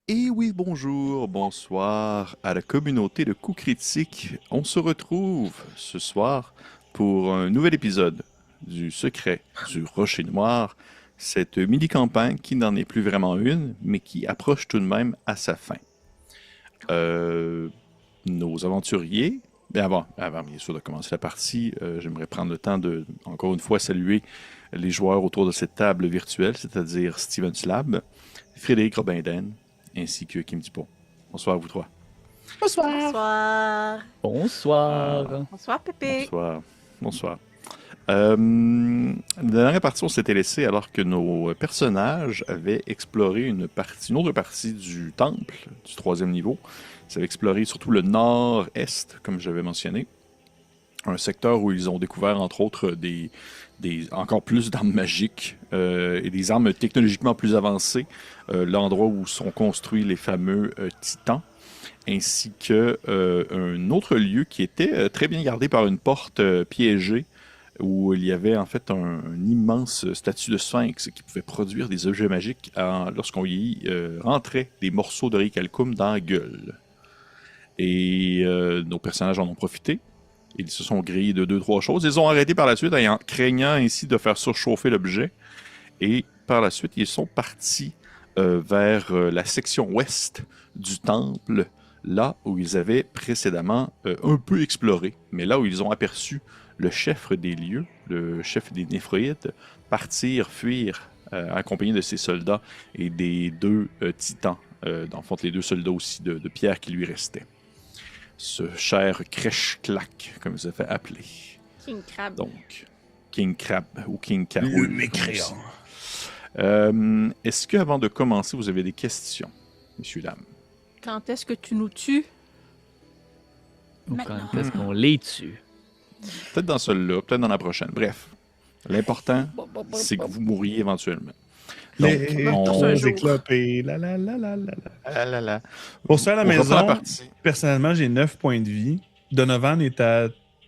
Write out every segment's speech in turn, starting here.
Et oui, bonjour, bonsoir à la communauté de coups critiques. On se retrouve ce soir pour un nouvel épisode du Secret du Rocher Noir, cette mini-campagne qui n'en est plus vraiment une, mais qui approche tout de même à sa fin. Euh, nos aventuriers, avant bien sûr de commencer la partie, j'aimerais prendre le temps de, encore une fois, saluer les joueurs autour de cette table virtuelle, c'est-à-dire Steven Slab, Frédéric Robindin, ainsi que Kim Dupont. Bonsoir à vous trois. Bonsoir. Bonsoir. Bonsoir. Bonsoir, Pépé. Bonsoir. Bonsoir. La dernière partie, on s'était laissé alors que nos personnages avaient exploré une autre partie du temple, du troisième niveau. Ils avaient exploré surtout le nord-est, comme j'avais mentionné. Un secteur où ils ont découvert, entre autres, encore plus d'armes magiques et des armes technologiquement plus avancées. L'endroit où sont construits les fameux titans, ainsi que un autre lieu qui était très bien gardé par une porte piégée, où il y avait en fait un immense statue de sphinx qui pouvait produire des objets magiques lorsqu'on y rentrait des morceaux de Ricalcum dans la gueule. Et nos personnages en ont profité. Ils se sont grillés de 2-3 choses. Ils ont arrêté par la suite en craignant ainsi de faire surchauffer l'objet. Et par la suite, ils sont partis vers la section ouest du temple, là où ils avaient précédemment un peu exploré, mais là où ils ont aperçu le chef des lieux, le chef des Néphroïdes, partir, fuir, accompagné de ses soldats et des deux titans, dans le fond, les deux soldats aussi de pierre qui lui restaient. Ce cher Crèche-Clac, comme il a fait appeler. King Crab. Donc, King Crab ou King Carol. Le mécréant. Est-ce que, avant de commencer, vous avez des questions, messieurs, dames? Quand est-ce que tu nous tues? Ou Maintenant. quand est-ce qu'on les tue? Peut-être dans celle-là, peut-être dans la prochaine. Bref, l'important, c'est que vous mourriez éventuellement. Donc, tous un on... jour. éclopés, la la la la la. Ah là là. Pour ça, à la On reprend maison, la partie. personnellement, j'ai 9 points de vie. Donovan est à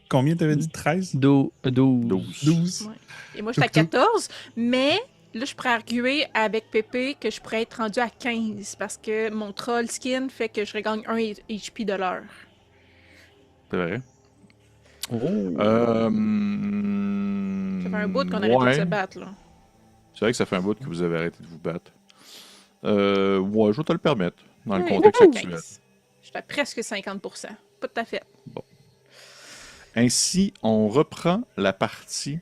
combien t'avais dit? 13? 12. 12. Ouais. Et moi, je suis à Tout, tout. 14, mais là, je pourrais arguer avec Pépé que je pourrais être rendu à 15 parce que mon troll skin fait que je regagne 1 HP de l'heure. C'est vrai. Oh. Ça fait un bout qu'on arrête de se battre, là. C'est vrai que ça fait un bout que vous avez arrêté de vous battre. Ouais, je vais te le permettre, dans le Ouais, contexte je suis à actuel. 15. Je suis à presque 50%. Pas tout à fait. Ainsi, on reprend la partie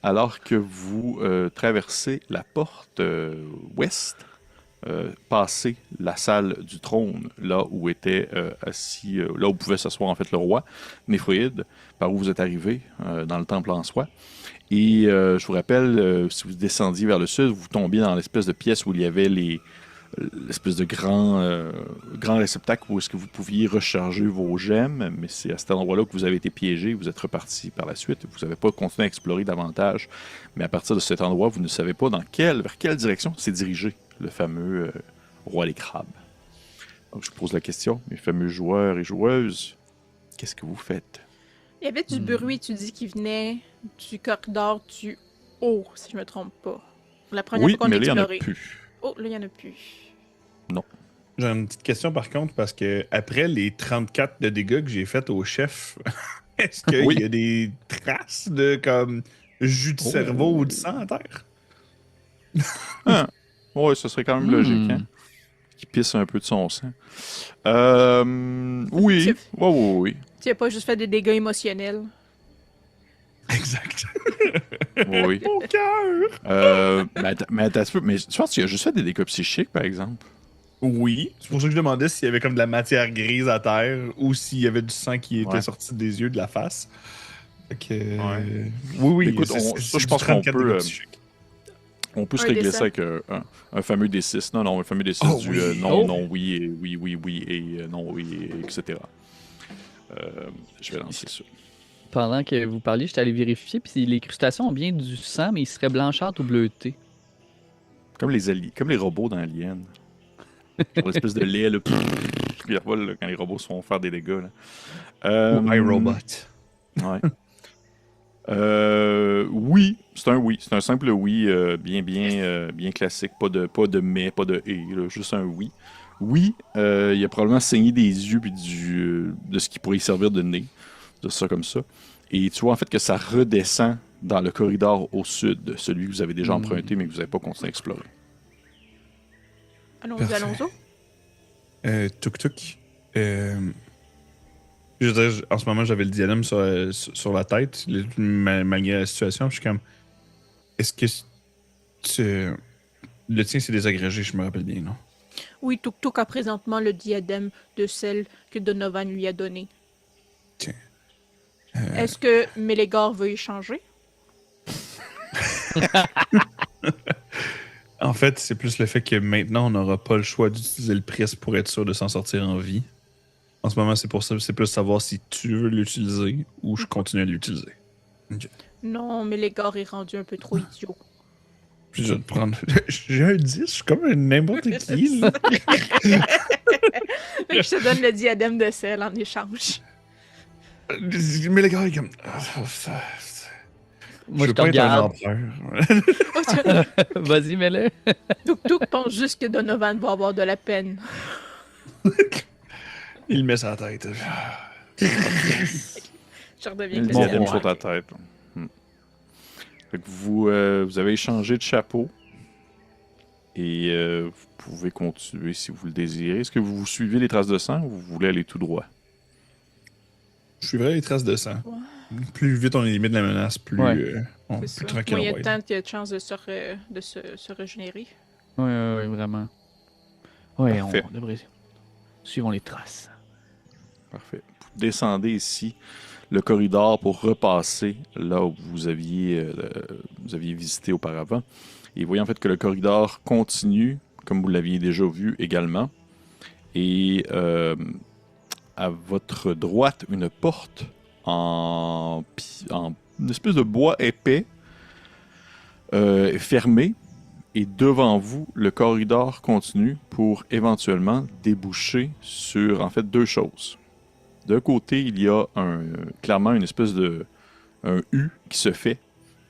alors que vous traversez la porte ouest, passez la salle du trône, là où était assis, là où pouvait s'asseoir en fait le roi, Néphroïde, par où vous êtes arrivé dans le temple en soi. Et je vous rappelle, si vous descendiez vers le sud, vous tombiez dans l'espèce de pièce où il y avait l'espèce de grand réceptacle où est-ce que vous pouviez recharger vos gemmes, mais c'est à cet endroit-là que vous avez été piégé, vous êtes reparti par la suite, vous n'avez pas continué à explorer davantage, mais à partir de cet endroit, vous ne savez pas vers quelle direction s'est dirigé le fameux roi des crabes. Donc je vous pose la question, mes fameux joueurs et joueuses, qu'est-ce que vous faites? Il y avait du bruit, tu dis, qui venait du corridor du haut, si je me trompe pas. La première Oui, fois qu'on a mais là, il n'y en a exploré. plus. Oh, là, il y en a plus. J'ai une petite question par contre, parce que après les 34 de dégâts que j'ai fait au chef, est-ce qu'il Oui. y a des traces de comme jus de cerveau ou de sang à terre? Ah, ouais, ce serait quand même logique, hein? Qui pisse un peu de son sang. Oui, oui. Tu n'as pas juste fait des dégâts émotionnels. Exact. Oui. Mon cœur! Mais attends un peu, mais tu penses qu'il a juste fait des dégâts psychiques, par exemple? Oui. C'est pour ça que je demandais s'il y avait comme de la matière grise à terre ou s'il y avait du sang qui était Ouais. sorti des yeux, de la face. Fait que, Ouais. oui, Écoute, c'est ça, je du pense qu'on 34 peut, dégâts psychiques. On peut se Un régler D7. ça avec un fameux D6. Non, un fameux D6 Oh, du oui. non, Oh. non, oui, et oui, et non, oui, et etc. Je vais lancer ça. Pendant que vous parliez, j'étais allé vérifier, puis les crustations ont bien du sang, mais ils seraient blanchâtres ou bleutés. Comme les robots dans Alien. Genre l'espèce de lait, là, qui revole là, quand les robots se font faire des dégâts. Là. Ou iRobot. Ouais. Oui, c'est un oui. C'est un simple oui, bien classique. Pas de mais, pas de et, là, juste un oui. Oui, il a probablement saigné des yeux puis de ce qui pourrait y servir de nez, de ça comme ça. Et tu vois en fait que ça redescend dans le corridor au sud, celui que vous avez déjà emprunté mais que vous n'avez pas continué à explorer. Allons-y, Parfait. allons-y. Tuk-tuk. Je veux dire, en ce moment, j'avais le diadème sur la tête, malgré la situation. Je suis comme. Est-ce que le tien, c'est désagrégé, je me rappelle bien, non? Oui, Tuk-Tuk a présentement le diadème de celle que Donovan lui a donné. Tiens. Est-ce que Mélégor veut échanger? En fait, c'est plus le fait que maintenant, on n'aura pas le choix d'utiliser le press pour être sûr de s'en sortir en vie. En ce moment, c'est pour ça, c'est plus savoir si tu veux l'utiliser ou je continue à l'utiliser. Non, Mélégor est rendu un peu trop idiot. Puis je vais te prendre. J'ai un 10, je suis comme n'importe qui. Là. Fait que je te donne le diadème de sel en échange. Mais les gars, il est comme. Moi, je veux te pas être un regarde. empereur. Vas-y, mets-le. Tuk-Tuk pense juste que Donovan va avoir de la peine. Il met sa tête. Je redeviens Le que diadème c'est sur ta tête. Fait que vous avez échangé de chapeau. Et vous pouvez continuer si vous le désirez. Est-ce que vous suivez les traces de sang ou vous voulez aller tout droit? Je suivrai les traces de sang. Plus vite on élimine la menace, plus, Ouais. C'est plus ça. tranquille Moyen on de va être. temps qu'il y a de chance de se régénérer. Oui, vraiment. Oui, Parfait. on devrait. Suivons les traces. Parfait. Vous descendez ici le corridor pour repasser là où vous aviez visité auparavant. Et vous voyez en fait que le corridor continue, comme vous l'aviez déjà vu également. Et à votre droite, une porte en une espèce de bois épais est fermée. Et devant vous, le corridor continue pour éventuellement déboucher sur en fait deux choses. D'un côté, il y a clairement une espèce de un U qui se fait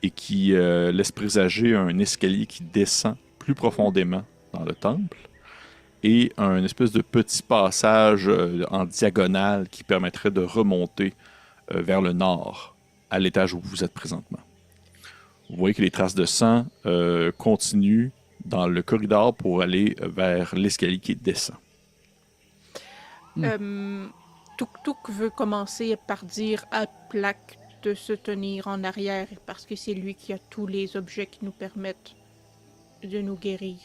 et qui laisse présager un escalier qui descend plus profondément dans le temple et un espèce de petit passage en diagonale qui permettrait de remonter vers le nord, à l'étage où vous êtes présentement. Vous voyez que les traces de sang continuent dans le corridor pour aller vers l'escalier qui descend. Tuk-Tuk veut commencer par dire à Plaque de se tenir en arrière parce que c'est lui qui a tous les objets qui nous permettent de nous guérir.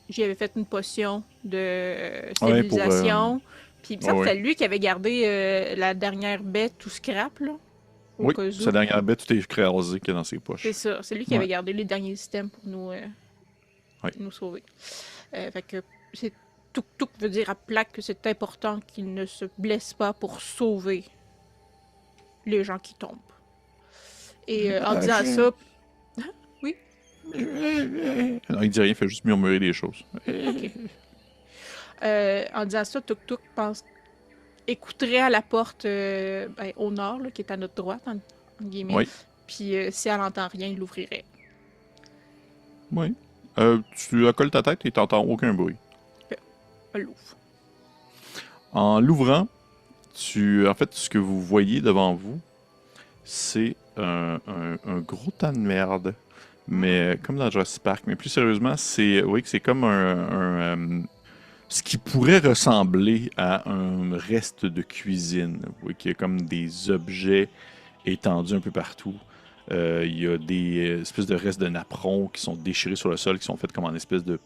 J'y avais fait une potion de stabilisation. Puis il me semble que c'était lui qui avait gardé la dernière bête tout scrap, là. Oui, sa dernière bête, tout est écrasé qu'il y a dans ses poches. C'est ça, c'est lui qui avait gardé les derniers systèmes pour nous sauver. Fait que c'est Tuk-Tuk veut dire à Plaque que c'est important qu'il ne se blesse pas pour sauver les gens qui tombent. Et en disant ça... Hein? Oui? Non, il dit rien, il fait juste murmurer des choses. OK. En disant ça, Tuk-Tuk écouterait à la porte au nord, là, qui est à notre droite, en guillemets. Oui. Puis si elle n'entend rien, il l'ouvrirait. Oui. Tu accoles ta tête et tu n'entends aucun bruit. Elle l'ouvre. En l'ouvrant, en fait, ce que vous voyez devant vous, c'est un gros tas de merde. Mais comme dans Jurassic Park. Mais plus sérieusement, c'est comme ce qui pourrait ressembler à un reste de cuisine. Vous voyez qu'il y a comme des objets étendus un peu partout. Il y a des espèces de restes de napperons qui sont déchirés sur le sol, qui sont faits comme en espèce de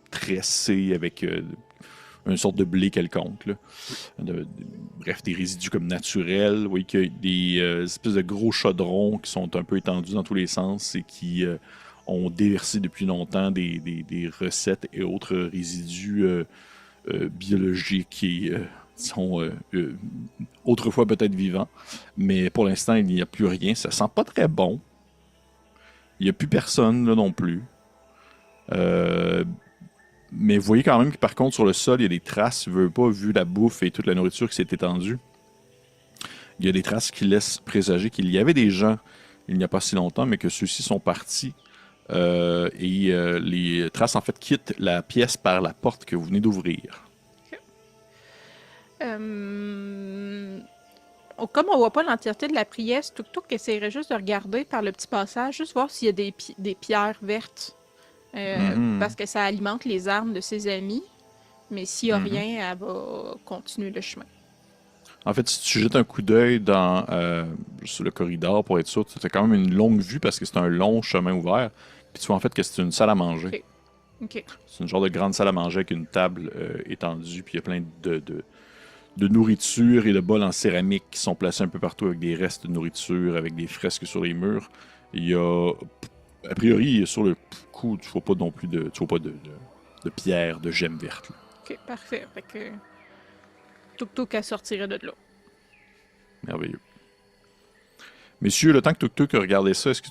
tressés avec une sorte de blé quelconque. Là. Bref, des résidus comme naturels. Vous voyez qu'il y a des espèces de gros chaudrons qui sont un peu étendus dans tous les sens et qui ont déversé depuis longtemps des recettes et autres résidus biologiques et sont autrefois peut-être vivants. Mais pour l'instant, il n'y a plus rien. Ça sent pas très bon. Il n'y a plus personne là non plus. Mais vous voyez quand même que par contre sur le sol, il y a des traces, vu la bouffe et toute la nourriture qui s'est étendue. Il y a des traces qui laissent présager qu'il y avait des gens il n'y a pas si longtemps, mais que ceux-ci sont partis. Les traces en fait quittent la pièce par la porte que vous venez d'ouvrir. Comme on voit pas l'entièreté de la prière, Tuk essaierait juste de regarder par le petit passage, juste voir s'il y a des pierres vertes. Parce que ça alimente les armes de ses amis. Mais s'il n'y a rien, elle va continuer le chemin. En fait, si tu jettes un coup d'œil sur le corridor pour être sûr, tu as quand même une longue vue parce que c'est un long chemin ouvert. Puis tu vois en fait que c'est une salle à manger. Ok. C'est une genre de grande salle à manger avec une table étendue, puis il y a plein de nourriture et de bols en céramique qui sont placés un peu partout avec des restes de nourriture, avec des fresques sur les murs. Il y a, a priori, sur le coup, tu vois pas non plus de pierre, de gemmes vertes. Là. Ok, parfait. Fait que Tuk elle sortirait de là. Merveilleux. Messieurs, le temps que Tuk regardait ça, est-ce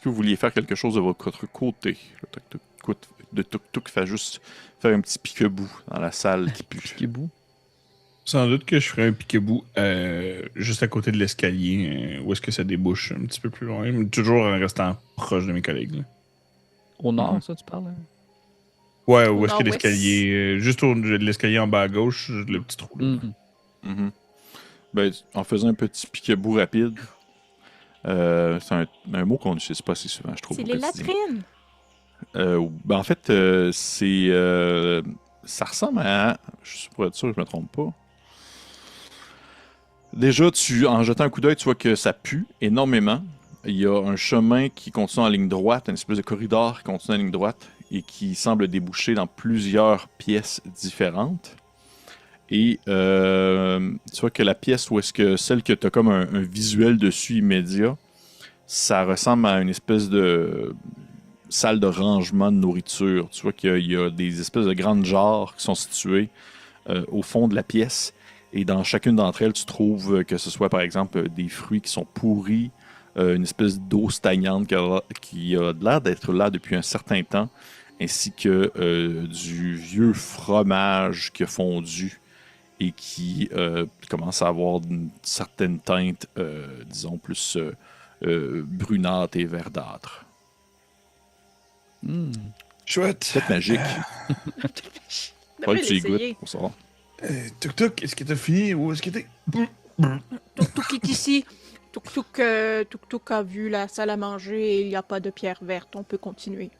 que vous vouliez faire quelque chose de votre côté? Le temps que Tuk fait juste faire un petit pique-bout dans la salle qui pue. Pique-bout. Sans doute que je ferais un piquet-bout juste à côté de l'escalier, où est-ce que ça débouche un petit peu plus loin, mais toujours en restant proche de mes collègues. Là. Au nord, ça, tu parles? Hein? Ouais, où est-ce que nord-ouest. l'escalier, juste au de l'escalier en bas à gauche, le petit trou. Là. Mhm. Ben, en faisant un petit pique-bout rapide, c'est un mot qu'on n'utilise pas si souvent, je trouve. C'est au les quotidien. latrines! Ben, en fait, ça ressemble à... Je suis pour être sûr, je me trompe pas. Déjà, en jetant un coup d'œil, tu vois que ça pue énormément. Il y a un chemin qui continue en ligne droite, une espèce de corridor qui continue en ligne droite et qui semble déboucher dans plusieurs pièces différentes. Et tu vois que la pièce où est-ce que celle que tu as comme un visuel dessus immédiat, ça ressemble à une espèce de salle de rangement de nourriture. Tu vois qu'il y a des espèces de grandes jarres qui sont situées au fond de la pièce. Et dans chacune d'entre elles, tu trouves que ce soit par exemple des fruits qui sont pourris, une espèce d'eau stagnante qui a l'air d'être là depuis un certain temps, ainsi que du vieux fromage qui a fondu et qui commence à avoir une certaine teinte, disons, plus brunâtre et verdâtre. Chouette. Peut-être magique. Faudrait que tu y l'essayer. goûtes pour savoir. Tuk, est-ce que t'as fini ou est-ce que t'es... Tuk est ici. Tuk a vu la salle à manger et il n'y a pas de pierre verte. On peut continuer.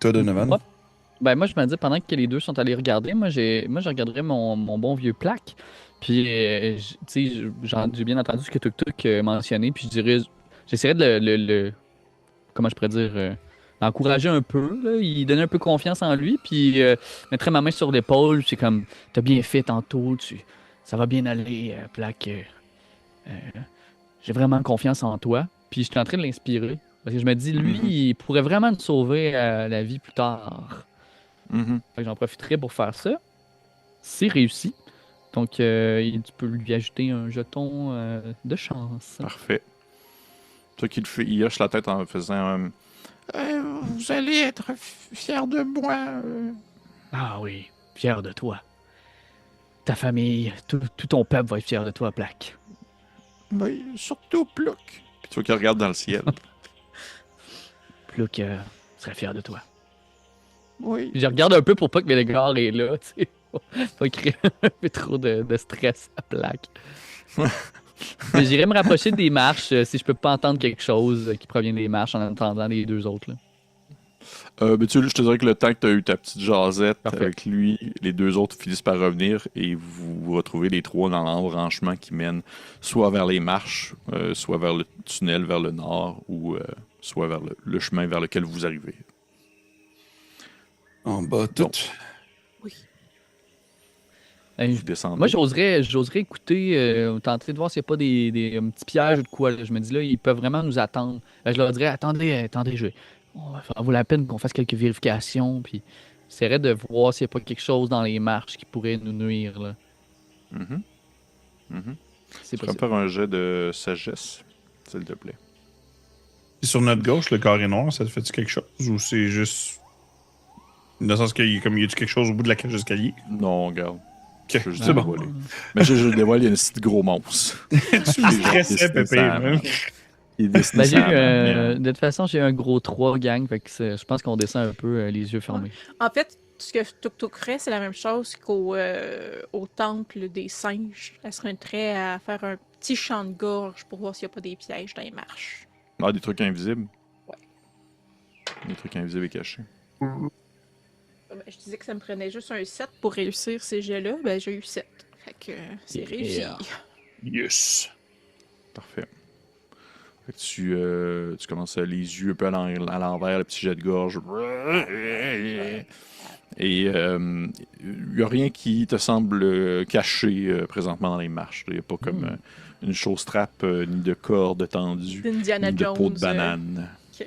Toi, Donovan? Ouais. Ben moi, je me dis, pendant que les deux sont allés regarder, moi, je regarderais mon bon vieux plaque. Puis, tu sais, j'ai bien entendu ce que Tuk mentionnait. Puis, j'essaierais de comment je pourrais dire, l'encourager un peu, là, il donnait un peu confiance en lui, puis mettrait ma main sur l'épaule, c'est comme, t'as bien fait tantôt, ça va bien aller, Plaque, j'ai vraiment confiance en toi, puis je suis en train de l'inspirer, parce que je me dis, lui, il pourrait vraiment nous sauver la vie plus tard. Mhm. Fait que j'en profiterai pour faire ça, c'est réussi, donc tu peux lui ajouter un jeton de chance. Parfait. Toi qui le fais, il hoche la tête en faisant... vous allez être fiers de moi. Ah oui, fier de toi. Ta famille, tout ton peuple va être fier de toi, Plaque. Mais surtout Plouc. Puis toi qui regardes dans le ciel. Plouc serait fier de toi. Oui. Je regarde un peu pour pas que Mélégar est là, tu sais. Pas créer un peu trop de stress à Plaque. Mais j'irais me rapprocher des marches si je peux pas entendre quelque chose qui provient des marches en entendant les deux autres. Là. Ben, je te dirais que le temps que tu as eu ta petite jasette Parfait. avec lui, les deux autres finissent par revenir et vous vous retrouvez les trois dans l'embranchement qui mène soit vers les marches, soit vers le tunnel vers le nord ou soit vers le chemin vers lequel vous arrivez. En bas, tout. Oui. Vous descendez. Moi, j'oserais écouter, tenter de voir s'il n'y a pas des petits pièges ou de quoi. Là. Je me dis là, ils peuvent vraiment nous attendre. Je leur dirais, attendez, ça vaut la peine qu'on fasse quelques vérifications, puis j'essaierais de voir s'il n'y a pas quelque chose dans les marches qui pourrait nous nuire. Là. Mhm. Mhm. C'est Tu peux me possible. faire un jet de sagesse, s'il te plaît. Et sur notre gauche, le carré noir, ça te fait-tu quelque chose ou c'est juste. Dans le sens qu'il y a quelque chose au bout de la cage d'escalier? Non, regarde. Ok, Je veux juste c'est bon. dévoiler. Mais je le dévoile, il y a un petit gros monstre. Tu me stressais, Pépé, man. Il est dessiné Ben, sur la main. de toute façon, j'ai un gros 3 gang, fait que je pense qu'on descend un peu les yeux fermés. En fait, ce que Tuk Tuk ferait, c'est la même chose qu'au temple des singes. Elle serait prête à faire un petit champ de gorge pour voir s'il n'y a pas des pièges dans les marches. Ah, des trucs invisibles? Ouais. Des trucs invisibles et cachés. Je disais que ça me prenait juste un 7 pour réussir ces jets-là. Ben, j'ai eu 7. Fait que c'est réussi. Yes. Parfait. Fait que tu commences les yeux un peu à l'envers, le petit jet de gorge. Et il n'y a rien qui te semble caché présentement dans les marches. Il n'y a pas comme une chausse trappe, ni de corde tendue, Indiana ni de Jones. peau de banane. Ok.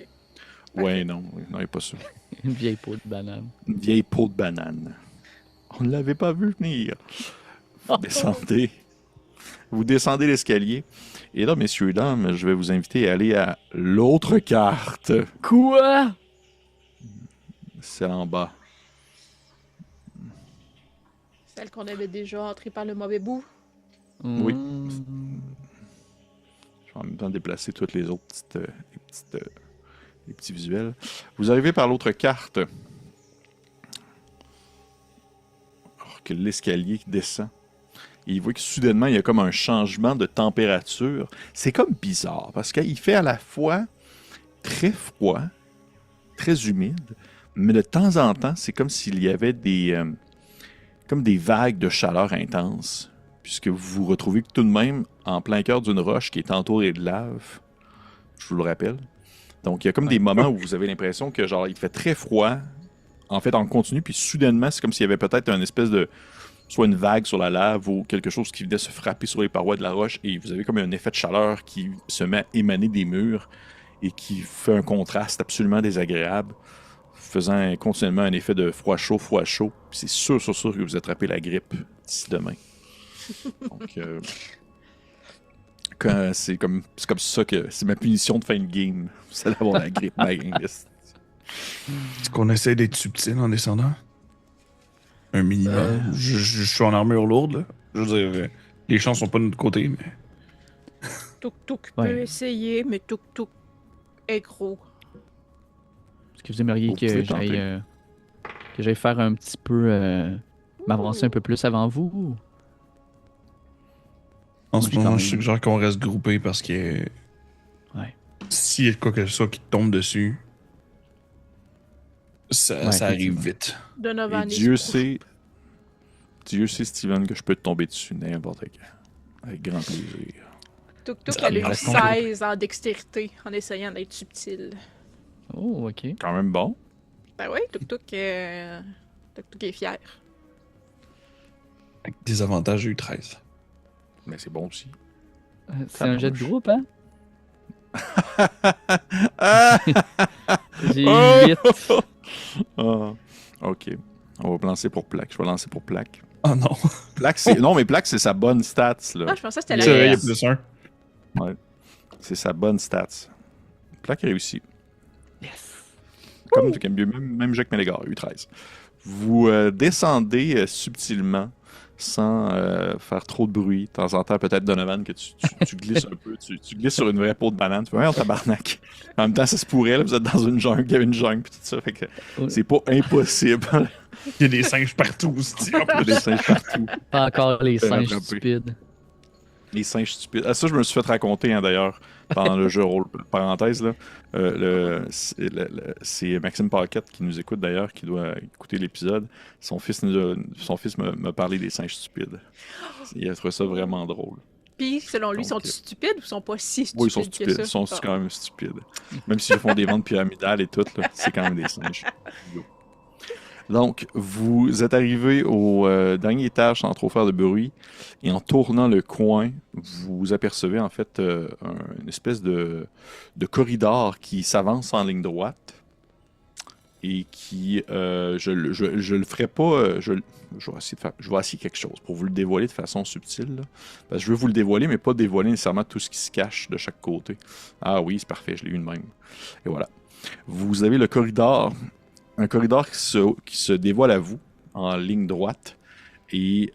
Ouais, non, il n'y a pas ça. Une vieille peau de banane. Une vieille peau de banane. On ne l'avait pas vu venir. Vous descendez. Vous descendez l'escalier. Et là, messieurs et dames, je vais vous inviter à aller à l'autre carte. Quoi? C'est en bas. Celle qu'on avait déjà entrée par le mauvais bout. Oui. Hmm. Je vais en même temps déplacer toutes les autres les petits visuels. Vous arrivez par l'autre carte. Alors que l'escalier descend. Et il voit que soudainement, il y a comme un changement de température. C'est comme bizarre, parce qu'il fait à la fois très froid, très humide, mais de temps en temps, c'est comme s'il y avait comme des vagues de chaleur intense, puisque vous vous retrouvez tout de même en plein cœur d'une roche qui est entourée de lave. Je vous le rappelle. Donc, il y a comme des moments où vous avez l'impression que, genre, il fait très froid, en fait, en continu, puis soudainement, c'est comme s'il y avait peut-être une espèce de soit une vague sur la lave ou quelque chose qui venait se frapper sur les parois de la roche, et vous avez comme un effet de chaleur qui se met à émaner des murs et qui fait un contraste absolument désagréable, faisant continuellement un effet de froid-chaud, froid-chaud. Puis c'est sûr que vous attrapez la grippe d'ici demain. Donc, c'est comme ça que c'est ma punition de fin de game. C'est d'avoir la grippe, ma gang. Est-ce qu'on essaie d'être subtil en descendant? Un minimum. Je suis en armure lourde, là. Je veux dire, les champs sont pas de notre côté, mais... Tuk Tuk Ouais. peut essayer, mais Tuk Tuk est gros. Est-ce que vous aimeriez Vous que pouvez tenter. j'aille faire un petit peu... m'avancer un peu plus avant vous? En Moi, ce j'ai moment, quand je même- suggère qu'on reste groupés parce que... Ouais. S'il y a quoi que ce soit qui tombe dessus, ça arrive effectivement. vite. Et Donovan Dieu sait, Steven, que je peux te tomber dessus n'importe quand. Avec grand plaisir. Tuk Tuk Ça a eu me reste 16 en dextérité en essayant d'être subtil. Oh, ok. Quand même bon. Ben oui, Tuk Tuk est fier. Avec des avantages, j'ai eu 13. Mais c'est bon aussi. C'est un jet de marche. groupe, hein? Ah! J'ai Oh! 8. Ah, ok. On va lancer pour plaque. Je vais lancer pour plaque. Oh non! Plaque, c'est... Non, mais plaque, c'est sa bonne stats, là. Ah, je pensais que c'était C'est vrai, il y a la plus un. C'est sa bonne stats. Plaque réussie. Yes. Comme même Jacques Mélégar, U13. Vous descendez subtilement, sans faire trop de bruit. De temps en temps, peut-être Donovan, que tu glisses un peu. Tu glisses sur une vraie peau de banane. Tu fais, ouais, on tabarnak. En même temps, ça se pourrait, là, vous êtes dans une jungle, il y a une jungle, puis tout ça. Fait que c'est pas impossible. Il y a des singes partout aussi. Il y a des singes partout. Pas encore les Fais singes rattraper. stupides. Les singes stupides. Ah, ça, je me suis fait raconter, hein, d'ailleurs, pendant le jeu rôle. Parenthèse, là. C'est Maxime Paquette qui nous écoute, d'ailleurs, qui doit écouter l'épisode. Son fils m'a parlé des singes stupides. Il a trouvé ça vraiment drôle. Puis, selon lui, Donc, sont-ils stupides ou sont pas si stupides Oui, ils sont que stupides. ça? Ils sont Ah. quand même stupides. Même s'ils font des ventes pyramidales et tout, là, c'est quand même des singes. Donc, vous êtes arrivé au dernier étage sans trop faire de bruit, et en tournant le coin, vous apercevez en fait une espèce de corridor qui s'avance en ligne droite et qui, je le ferai pas, je vais essayer quelque chose pour vous le dévoiler de façon subtile, là. Parce que je veux vous le dévoiler, mais pas dévoiler nécessairement tout ce qui se cache de chaque côté. Ah oui, c'est parfait, je l'ai eu de même. Et voilà. Vous avez le corridor. Un corridor qui se dévoile à vous en ligne droite et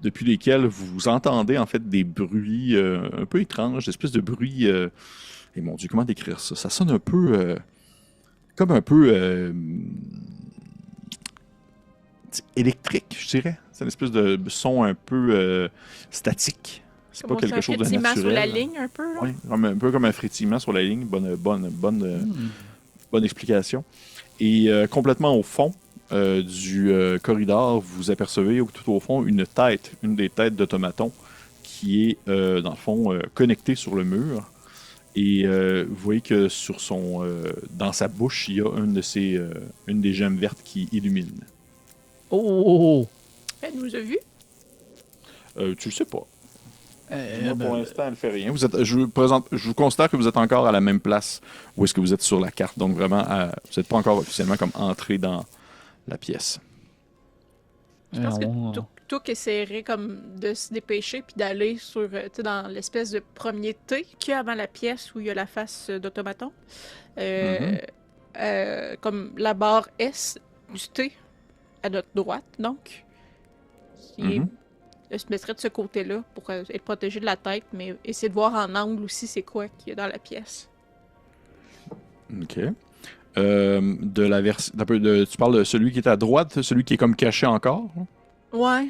depuis lesquels vous entendez en fait des bruits un peu étranges, des espèces de bruits. Et mon Dieu, comment décrire ça? Ça sonne un peu comme un peu électrique, je dirais. C'est une espèce de son un peu statique. C'est pas quelque chose de frétillement naturel. sur la ligne, un peu. Là. Oui, un peu comme un frétillement sur la ligne. Bonne explication. Et complètement au fond du corridor, vous apercevez tout au fond une des têtes d'automaton qui est, dans le fond, connectée sur le mur. Et vous voyez que dans sa bouche, il y a une des gemmes vertes qui illumine. Oh! Elle nous a vus. Tu le sais pas. Moi, Ben, pour l'instant, elle ne fait rien. Je vous considère que vous êtes encore à la même place où est-ce que vous êtes sur la carte. Donc vraiment, vous n'êtes pas encore officiellement comme entré dans la pièce. Je pense que Tuk essaierait comme de se dépêcher puis d'aller sur, dans l'espèce de premier T qu'il y a avant la pièce où il y a la face d'automaton. Comme la barre S du T à notre droite, donc. Elle se mettrait de ce côté-là pour être protégée de la tête, mais essayer de voir en angle aussi c'est quoi qu'il y a dans la pièce. OK. Tu parles de celui qui est à droite, celui qui est comme caché encore? Ouais.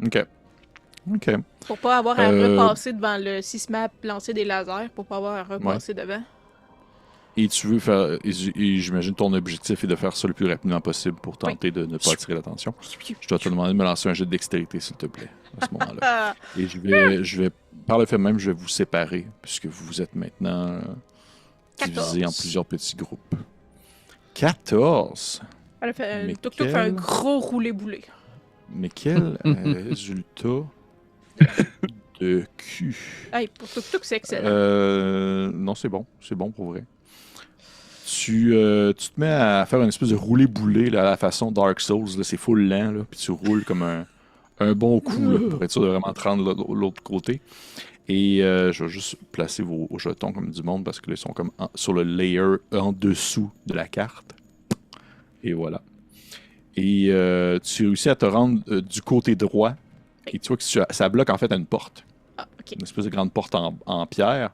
OK. Pour pas avoir à repasser devant le... Si se met à lancer des lasers, pour pas avoir à repasser devant. Et tu veux faire... Et j'imagine ton objectif est de faire ça le plus rapidement possible pour tenter de ne pas attirer l'attention. Je dois te demander de me lancer un jet de dextérité, s'il te plaît, à ce moment-là. Et je vais, par le fait même, je vais vous séparer, puisque vous êtes maintenant divisés en plusieurs petits groupes. 14! Elle a fait, Tuk fait un gros roulé-boulé. Mais quel résultat de cul! Hey, pour Tuk c'est excellent. Non, c'est bon pour vrai. Tu te mets à faire une espèce de roulé-boulé là, à la façon Dark Souls, là, c'est full lent, là, puis tu roules comme un bon coup là, pour être sûr de vraiment te rendre de l'autre côté. Et je vais juste placer vos jetons comme du monde parce que là, ils sont comme sur le layer en dessous de la carte. Et voilà. Et tu réussis à te rendre du côté droit. Et tu vois que ça bloque en fait à une porte. Ah, ok. Une espèce de grande porte en pierre.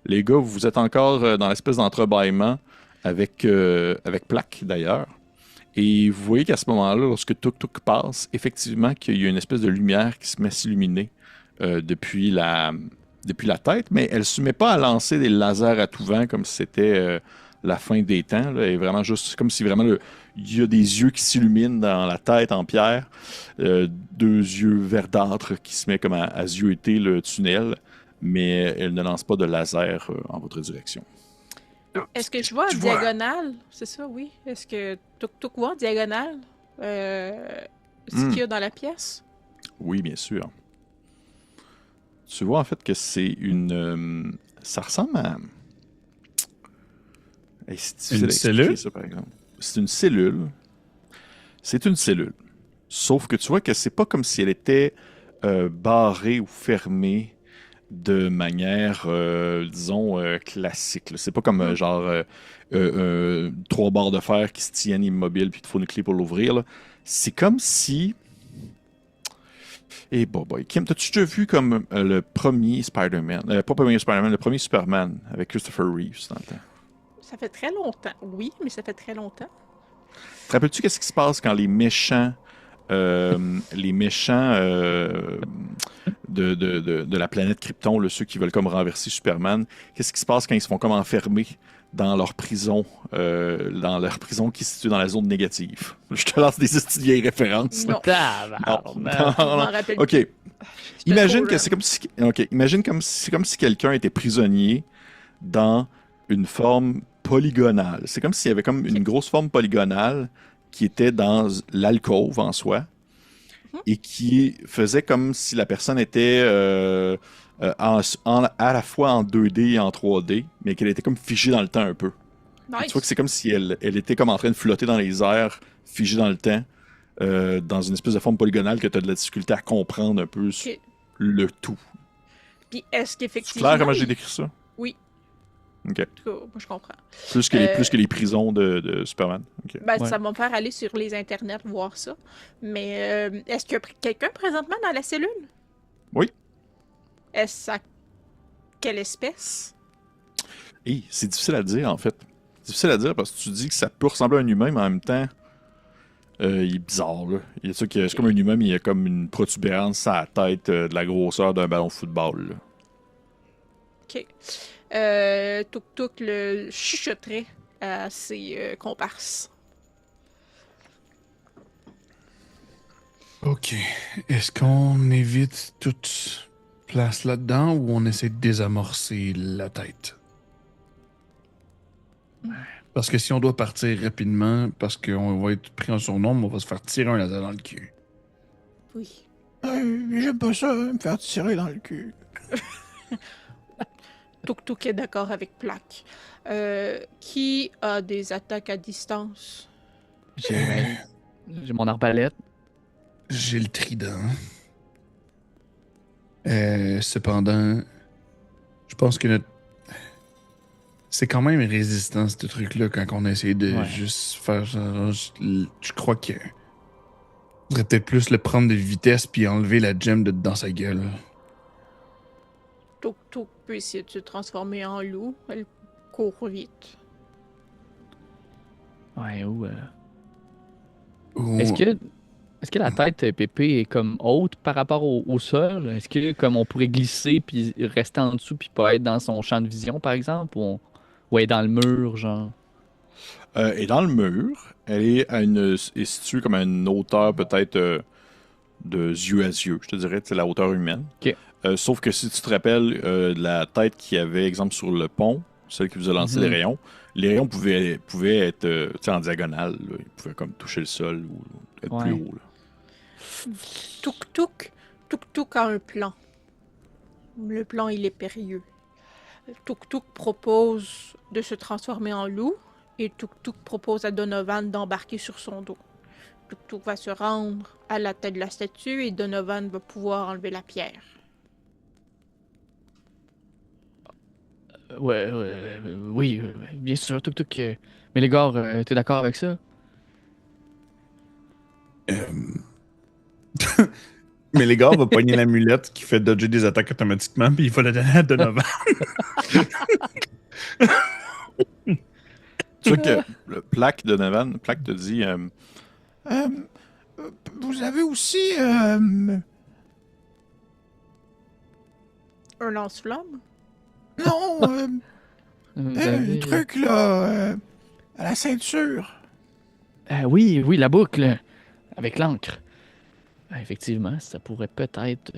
Les gars, vous êtes encore dans l'espèce d'entrebâillement avec plaque d'ailleurs. Et vous voyez qu'à ce moment-là, lorsque Tuk passe, effectivement qu'il y a une espèce de lumière qui se met à s'illuminer depuis la tête, mais elle ne se met pas à lancer des lasers à tout vent comme si c'était la fin des temps. Là. Et vraiment juste comme si vraiment il y a des yeux qui s'illuminent dans la tête en pierre, deux yeux verdâtres qui se mettent comme à zioter le tunnel, mais elle ne lance pas de laser en votre direction. Est-ce que je vois en diagonale? C'est ça, oui. Est-ce que Tuk voit en diagonale ce qu'il y a dans la pièce? Oui, bien sûr. Tu vois en fait que c'est une... ça ressemble à... Hey, c'est une cellule? Ça, par exemple. C'est une cellule. C'est une cellule. Sauf que tu vois que c'est pas comme si elle était barrée ou fermée de manière, disons, classique. Là. C'est pas comme genre 3 barres de fer qui se tiennent immobiles puis il te faut une clé pour l'ouvrir. Là. C'est comme si... Et boy, Kim, t'as-tu déjà vu comme le premier Spider-Man? Pas le premier Spider-Man, le premier Superman avec Christopher Reeves dans le temps. Ça fait très longtemps. Oui, mais ça fait très longtemps. Te rappelles-tu qu'est-ce qui se passe quand les méchants de la planète Krypton, là, ceux qui veulent comme renverser Superman, qu'est-ce qui se passe quand ils se font comme enfermer dans leur prison qui se situe dans la zone négative? Je te lance des vieilles références. Non. Non. OK. Imagine que c'est comme si... OK. Imagine c'est comme si quelqu'un était prisonnier dans une forme polygonale. C'est comme s'il y avait comme une grosse forme polygonale qui était dans l'alcôve en soi et qui faisait comme si la personne était à la fois en 2D et en 3D, mais qu'elle était comme figée dans le temps un peu. Nice. Tu vois que c'est comme si elle était comme en train de flotter dans les airs, figée dans le temps, dans une espèce de forme polygonale que tu as de la difficulté à comprendre un peu le tout. Puis est-ce qu'effectivement... C'est clair comment j'ai décrit ça? Oui. OK. En tout cas, moi, je comprends. Plus que les prisons de Superman. Okay. Ben, ça va me faire aller sur les internets voir ça. Mais est-ce qu'il y a quelqu'un présentement dans la cellule? Oui. Est-ce à quelle espèce? C'est difficile à dire, en fait. C'est difficile à dire parce que tu dis que ça peut ressembler à un humain, mais en même temps, Il est bizarre, là. Il y a ça qui, c'est comme un humain, mais il a comme une protubérance à la tête de la grosseur d'un ballon de football, là. Ok. Tuk Tuk le chuchoterait à ses comparses. Ok. Est-ce qu'on évite toute place là-dedans ou on essaie de désamorcer la tête? Parce que si on doit partir rapidement, parce qu'on va être pris en surnombre, on va se faire tirer un laser dans le cul. Oui. J'aime pas ça, me faire tirer dans le cul. Tuk Tuk est d'accord avec Plaque. Qui a des attaques à distance? J'ai mon arbalète. J'ai le trident. Cependant, je pense que c'est quand même résistant, ce truc-là, quand on essaie de juste faire genre. Je crois que. Faudrait peut-être plus le prendre de vitesse puis enlever la gemme dans sa gueule. Tuk Tuk peut essayer de se transformer en loup. Elle court vite. Ouais, ou. Ou- Est-ce que la tête Pépé est comme haute par rapport au sol? Est-ce que comme on pourrait glisser puis rester en dessous puis pas être dans son champ de vision, par exemple? Ou être dans le mur, genre? Et dans le mur, elle est située comme à une hauteur peut-être de yeux à yeux, je te dirais, c'est la hauteur humaine. Ok. Sauf que si tu te rappelles de la tête qu'il y avait, exemple, sur le pont, celle qui vous a lancé les rayons pouvaient être tu sais, en diagonale. Là. Ils pouvaient comme toucher le sol ou être plus haut. Là. Tuk Tuk a un plan. Le plan, il est périlleux. Tuk Tuk propose de se transformer en loup et Tuk Tuk propose à Donovan d'embarquer sur son dos. Tuk Tuk va se rendre à la tête de la statue et Donovan va pouvoir enlever la pierre. Oui, bien sûr, Tuk. Mais les gars, t'es d'accord avec ça? Euh, Mais les gars, va pogner l'amulette qui fait dodger des attaques automatiquement, puis il va la donner à Donovan. Tu vois que le Plaque de Donovan, Plaque te dit vous avez aussi Un lance-flamme? non Vous un avez- truc là à la ceinture. Oui, la boucle, avec l'encre. Effectivement, ça pourrait peut-être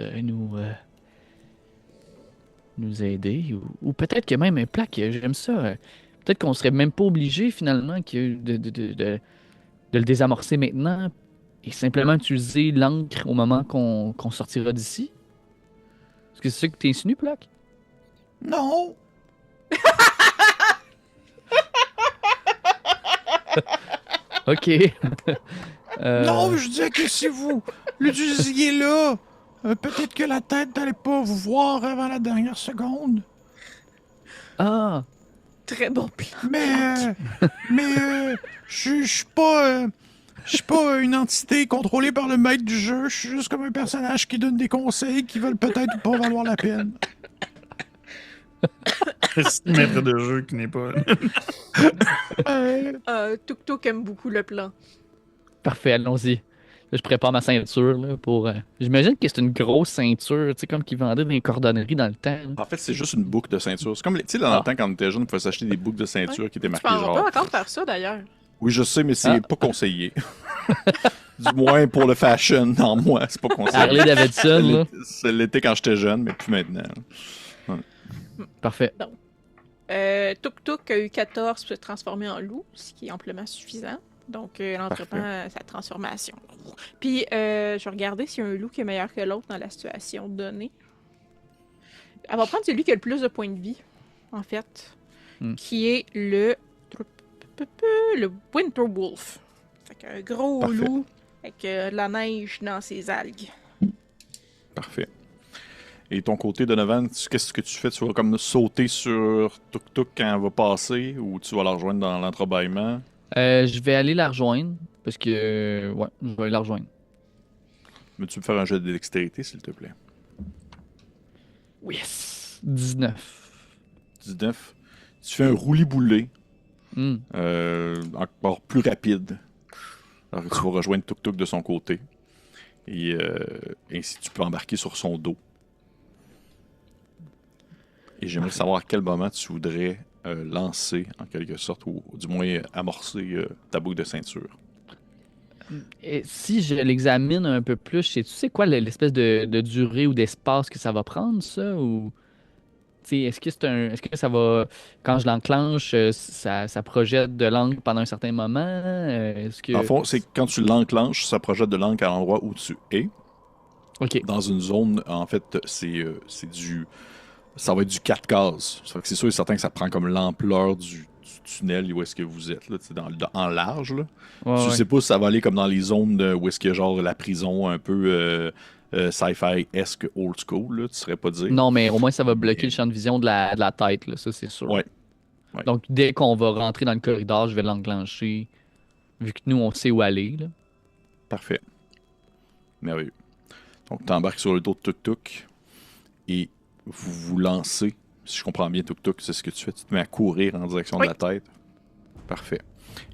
nous aider. Ou peut-être que même un plaque, j'aime ça. Peut-être qu'on serait même pas obligé finalement de le désamorcer maintenant et simplement utiliser l'encre au moment qu'on sortira d'ici. Est-ce que c'est ça que tu insinues, plaque? Non. Ok. Non, je disais que si vous l'utilisiez là, peut-être que la tête n'allait pas vous voir avant la dernière seconde. Ah! Très bon plan. Mais je suis pas une entité contrôlée par le maître du jeu. Je suis juste comme un personnage qui donne des conseils qui veulent peut-être ou pas valoir la peine. C'est le maître de jeu qui n'est pas. Tuk Tuk aime beaucoup le plan. Parfait, allons-y. Là, je prépare ma ceinture là, pour. J'imagine que c'est une grosse ceinture, tu sais, comme qu'ils vendaient dans les cordonneries dans le temps. Là. En fait, c'est juste une boucle de ceinture. C'est comme, tu sais, dans le temps, quand on était jeune, on pouvait s'acheter des boucles de ceinture qui étaient Tu marquées peux genre. encore faire ça d'ailleurs. Oui, je sais, mais c'est pas conseillé. Du moins pour le fashion, non, moi, c'est pas conseillé. Harley Davidson, là. Ça l'était quand j'étais jeune, mais plus maintenant. Parfait. Tuk Tuk a eu 14 pour se transformer en loup, ce qui est amplement suffisant. Donc, elle entreprend sa transformation. Puis, je vais regarder s'il y a un loup qui est meilleur que l'autre dans la situation donnée. Elle va prendre celui qui a le plus de points de vie, en fait, qui est le Winter Wolf. Fait qu'un gros loup avec de la neige dans ses algues. Parfait. Et ton côté, Donovan, qu'est-ce que tu fais? Tu vas comme sauter sur Tuk Tuk quand elle va passer ou tu vas la rejoindre dans l'entrebâillement? Je vais aller la rejoindre parce que. Ouais, je vais aller la rejoindre. Veux-tu me faire un jeu de dextérité, s'il te plaît? Yes! 19. 19. Tu fais un roulis-boulé Hmm. encore plus rapide. Alors que tu vas rejoindre Tuk Tuk de son côté. Et ainsi, tu peux embarquer sur son dos. Et j'aimerais savoir à quel moment tu voudrais lancer, en quelque sorte, ou du moins amorcer ta boucle de ceinture. Et si je l'examine un peu plus, tu sais quoi l'espèce de durée ou d'espace que ça va prendre, ça? Ou tu sais, est-ce que ça va, quand je l'enclenche, ça projette de l'encre pendant un certain moment? Est-ce En que. fond, c'est quand tu l'enclenches, ça projette de l'encre à l'endroit où tu es. Ok. Dans une zone, en fait, c'est du. Ça va être du 4 cases. Ça fait que c'est sûr et certain que ça prend comme l'ampleur du tunnel où est-ce que vous êtes, là, tu sais, en large. Là. Ouais, Je ouais. sais pas si ça va aller comme dans les zones où est-ce qu'il y a genre la prison un peu sci-fi-esque old school, là, tu saurais pas dire. Non, mais au moins ça va bloquer Mais- le champ de vision de la tête, là, ça c'est sûr. Ouais, ouais, Donc dès qu'on va rentrer dans le corridor, je vais l'enclencher, vu que nous on sait où aller, là. parfait. Merveilleux. Donc, tu embarques sur le dos de Tuk Tuk et vous vous lancez. Si je comprends bien, Tuk Tuk, c'est ce que tu fais. Tu te mets à courir en direction de la tête. Parfait.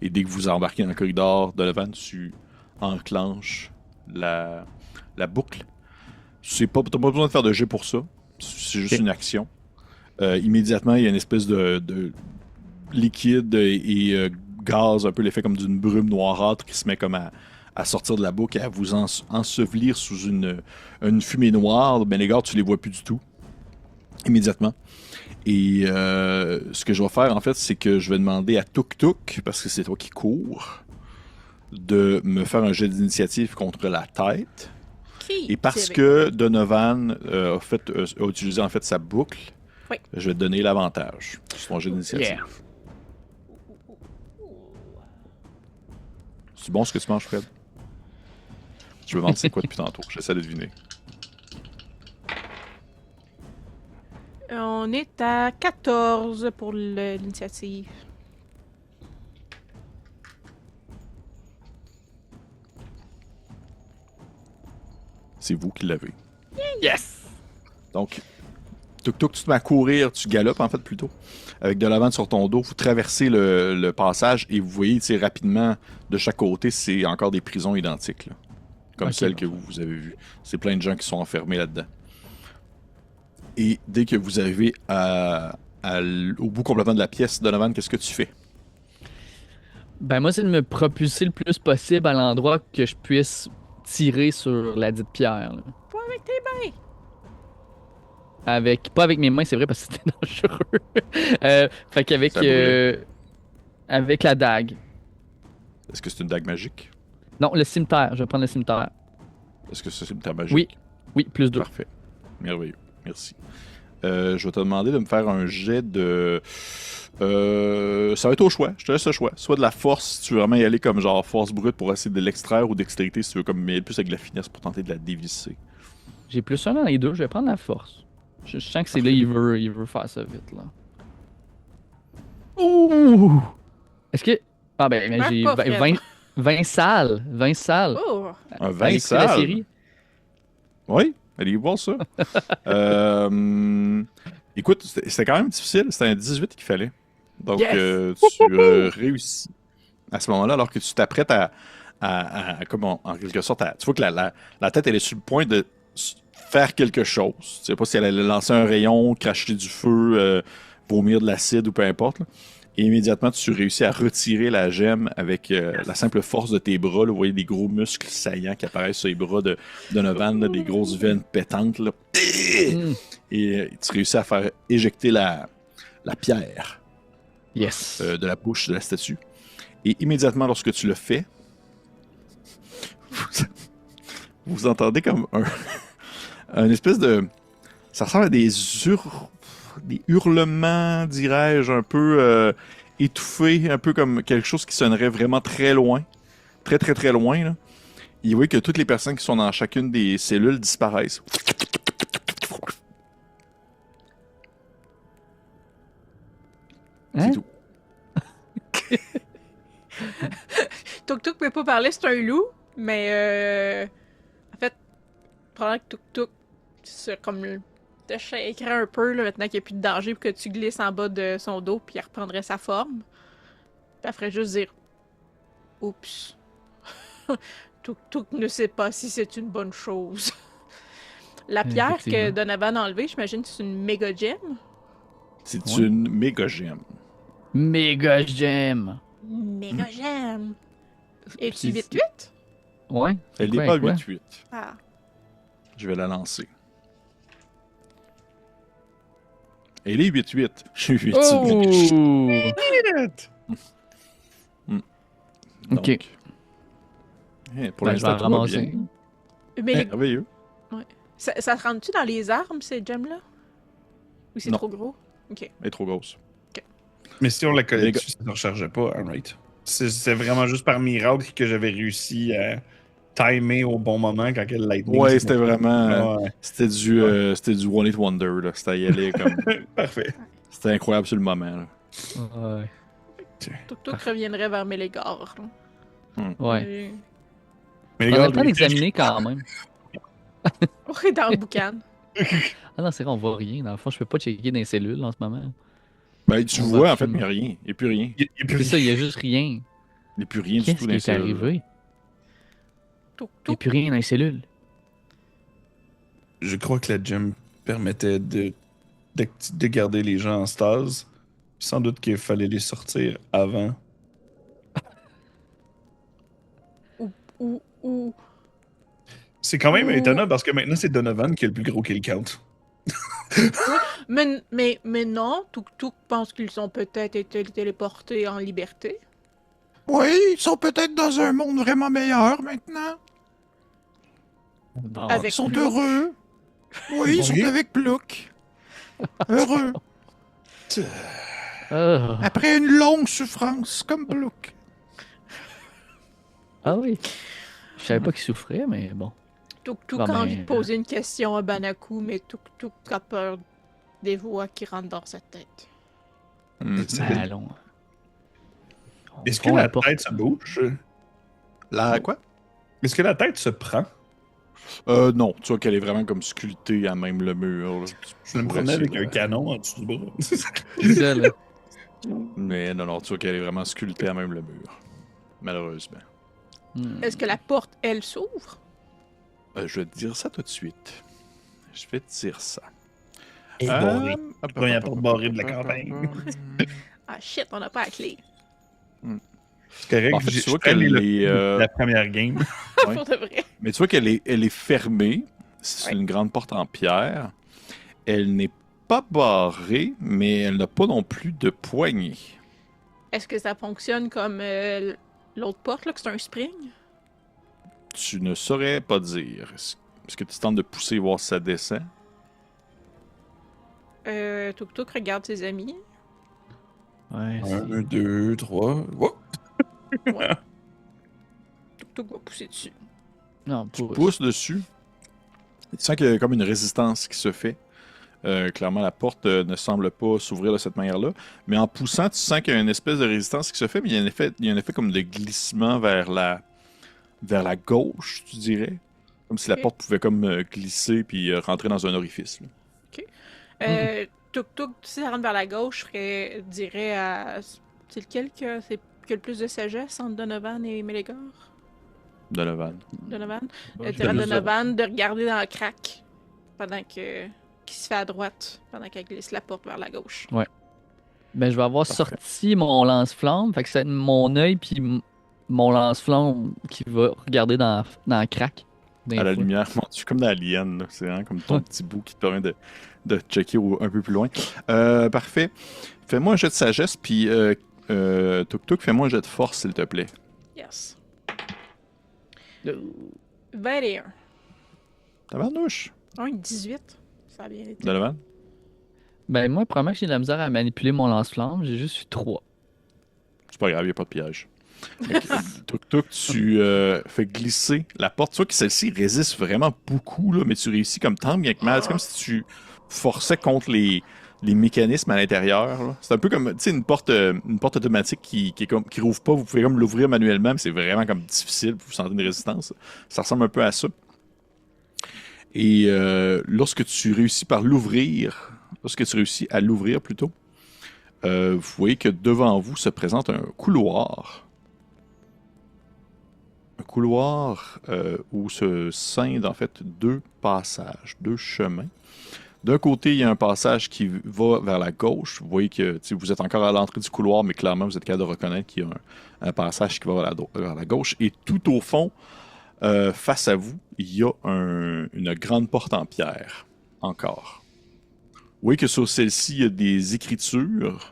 Et dès que vous embarquez dans le corridor, Donovan, tu enclenches la boucle. Tu n'as pas besoin de faire de jet pour ça. C'est juste Ok. une action. Immédiatement, il y a une espèce de liquide et gaz, un peu l'effet comme d'une brume noirâtre qui se met comme à sortir de la boucle et à vous ensevelir sous une fumée noire. Ben, les gars, tu les vois plus du tout. Immédiatement. Et ce que je vais faire, en fait, c'est que je vais demander à Tuk Tuk, parce que c'est toi qui cours, de me faire un jet d'initiative contre la tête. Qui? Et parce C'est avec- que Donovan a utilisé en fait sa boucle, Oui. je vais te donner l'avantage sur ton jet d'initiative. Yeah. C'est bon ce que tu manges, Fred? Je me demande c'est quoi depuis tantôt. J'essaie de deviner. On est à 14 pour l'initiative. C'est vous qui l'avez. Yes! Donc, Tuk Tuk, tu te mets à courir, tu galopes en fait plutôt, avec de l'avant sur ton dos. Vous traversez le passage et vous voyez tu sais, rapidement de chaque côté, c'est encore des prisons identiques, là, comme Ok. celles que vous avez vues. C'est plein de gens qui sont enfermés là-dedans. Et dès que vous arrivez au bout complètement de la pièce, Donovan, qu'est-ce que tu fais? Ben moi c'est de me propulser le plus possible à l'endroit que je puisse tirer sur la dite pierre, là. Pas avec tes mains! Pas avec mes mains, c'est vrai, parce que c'était dangereux. Fait qu'avec Ça brûle. avec la dague. Est-ce que c'est une dague magique? Non, le cimetière. Je vais prendre le cimetière. Est-ce que c'est une dague magique? Oui. Oui, plus 2. Parfait. Merveilleux. Merci. Je vais te demander de me faire un jet de... ça va être au choix. Je te laisse le choix. Soit de la force, si tu veux vraiment y aller comme genre force brute pour essayer de l'extraire, ou dextérité si tu veux comme y aller plus avec de la finesse pour tenter de la dévisser. J'ai plus un dans les deux. Je vais prendre la force. Je sens que c'est là, il veut faire ça vite, là. Ouh! Est-ce que... Ah ben, Meurs j'ai pas, Fred. 20 salles. 20 salles. Oh! Un Allez 20 écouter la salles? série. Oui, allez voir ça. Écoute, c'était quand même difficile. C'était un 18 qu'il fallait. Donc, Yes! tu réussis à ce moment-là, alors que tu t'apprêtes comme en quelque sorte, tu vois que la tête, elle est sur le point de faire quelque chose. Tu sais pas si elle allait lancer un rayon, cracher du feu, vomir de l'acide ou peu importe, là. Et immédiatement, tu réussis à retirer la gemme avec la simple force de tes bras. Là. Vous voyez des gros muscles saillants qui apparaissent sur les bras de Donovan, là, des grosses veines pétantes. Là. Mm. Et tu réussis à faire éjecter la pierre Yes. de la bouche de la statue. Et immédiatement, lorsque tu le fais, vous entendez comme un espèce de... Ça ressemble à des hurlements, dirais-je, un peu étouffés, un peu comme quelque chose qui sonnerait vraiment très loin. Très, très, très loin. Là. Et vous voyez que toutes les personnes qui sont dans chacune des cellules disparaissent. Hein? C'est tout. Tuk Tuk peut pas parler, c'est un loup, mais en fait, pendant que Tuk Tuk comme te shakerait un peu là, maintenant qu'il n'y a plus de danger, pour que tu glisses en bas de son dos, puis elle reprendrait sa forme. Puis elle ferait juste dire oups. Tuk ne sait pas si c'est une bonne chose. La pierre que Effectivement. Donovan a enlevée, j'imagine que c'est une méga gemme. C'est Ouais. une méga gemme. Méga gemme! Méga gemme! Es-tu Puis- 8-8? Ouais. Elle quoi, n'est pas quoi? 8-8. Ah. Je vais la lancer. Elle est 8-8. Je suis 8 Oh! Donc, Ok. pour Ben, l'instant, je vais tout va ramasser. bien. Mais Merveilleux. ça rentre-tu dans les armes, ces gemmes-là? Ou c'est Non. trop gros? Ok. Elle est trop grosse. Mais si on la collait Les gars- dessus, ça ne rechargeait pas, right? C'est vraiment juste par miracle que j'avais réussi à timer au bon moment quand elle lightning. Ouais, s'est c'était montré. vraiment. Ouais. C'était du One Hit Wonder, là. C'était y aller comme. Parfait. C'était incroyable sur le moment, là. Ouais. Tuk reviendrait vers Mélégare. Ouais. Mais On a gars, le temps d'examiner quand même. Ouais, dans le boucan. Ah non, c'est vrai, on voit rien. Dans le fond, je peux pas checker dans les cellules en ce moment. Ben, tu On vois, va en fait, il n'y a absolument. rien. Il n'y a plus rien. il y a plus C'est ça, il y a rien. juste rien. Il n'y a plus rien du Qu'est-ce tout qui dans les est cellules. arrivé? Tuk Il n'y a Tuk. plus rien dans les cellules. Je crois que la gem permettait de garder les gens en stase. Sans doute qu'il fallait les sortir avant. Ou C'est quand même Ouh. étonnant parce que maintenant c'est Donovan qui est le plus gros kill count. mais non, Tuk pense qu'ils ont peut-être été téléportés en liberté. Oui, ils sont peut-être dans un monde vraiment meilleur maintenant. Bon, Avec Ils sont Plouk. heureux. Oui, ils sont Oui. avec Plouk. Heureux. Ah. Après une longue souffrance, comme Plouk. Ah oui. Je savais pas qu'il souffrait, mais bon. Tuk Bon, a ben, envie de poser une question à Banaku, mais Tuk a peur des voix qui rentrent dans sa tête. Ben, allons. Est-ce que Ouvrons la porte. tête se bouge? La quoi? Est-ce que la tête se prend? Non, tu vois qu'elle est vraiment comme sculptée à même le mur. Là. Je me pourrais promenais avec essayer un de- canon en dessous du bras. C'est ça, là. Mais non, tu vois qu'elle est vraiment sculptée à même le mur. Malheureusement. Est-ce que la porte, elle, s'ouvre? Je vais te dire ça tout de suite. Je vais te dire ça. Et barré. Première porte barrée de la campagne. Ah shit, on n'a pas la clé. C'est correct, En fait, j'ai tu vois traîné qu'elle le est, coup de la première game. Ouais. Pour de vrai. Mais tu vois qu'elle elle est fermée. C'est Ouais. une grande porte en pierre. Elle n'est pas barrée, mais elle n'a pas non plus de poignée. Est-ce que ça fonctionne comme l'autre porte, là, que c'est un spring? Tu ne saurais pas dire. Est-ce que tu tentes de pousser voir si ça descend? Tuk regarde ses amis. Ouais. 1, 2, 3. Oh! Tuk va pousser dessus. Non, Tu pousse. pousses dessus. Tu sens qu'il y a comme une résistance qui se fait. Clairement, la porte ne semble pas s'ouvrir de cette manière-là. Mais en poussant, tu sens qu'il y a une espèce de résistance qui se fait, mais il y a un effet comme de glissement vers la gauche, tu dirais. Comme si la Ok. porte pouvait comme glisser puis rentrer dans un orifice. Là. Tuk, si ça rentre vers la gauche, je dirais à. C'est lequel qui a le plus de sagesse entre Donovan et Mélégare? Donovan. Donovan? Bon, Je je dirais à vais juste- Donovan de regarder dans le crack pendant que. Qui se fait à droite pendant qu'elle glisse la porte vers la gauche. Ben, je vais avoir Parfait. sorti mon lance-flamme. Fait que c'est mon œil puis mon lance-flamme qui va regarder dans le crack. des À la fois. lumière, mon Dieu, comme dans Alien, là. C'est vraiment comme ton Ouais. petit bout qui te permet de checker un peu plus loin. Parfait. Fais-moi un jet de sagesse, puis Tuk, fais-moi un jet de force, s'il te plaît. Yes. 21. Tabarnouche. Un 18. Ça a bien été. Donovan? Ben, moi, probablement que j'ai de la misère à manipuler mon lance-flamme. J'ai juste eu 3. C'est pas grave, il n'y a pas de piège. Tuk, tu fais glisser la porte. Tu vois que celle-ci résiste vraiment beaucoup, là, mais tu réussis comme tant bien que mal. C'est comme si tu forçais contre les mécanismes à l'intérieur. Là. C'est un peu comme une porte automatique qui rouvre pas. Vous pouvez comme l'ouvrir manuellement, mais c'est vraiment comme difficile. Vous sentez une résistance. Ça ressemble un peu à ça. Et lorsque tu réussis à l'ouvrir plutôt, vous voyez que devant vous se présente un couloir couloir où se scindent en fait deux passages, deux chemins. D'un côté, il y a un passage qui va vers la gauche. Vous voyez que vous êtes encore à l'entrée du couloir, mais clairement, vous êtes capable de reconnaître qu'il y a un passage qui va vers la gauche. Et tout au fond, face à vous, il y a une grande porte en pierre, encore. Vous voyez que sur celle-ci, il y a des écritures.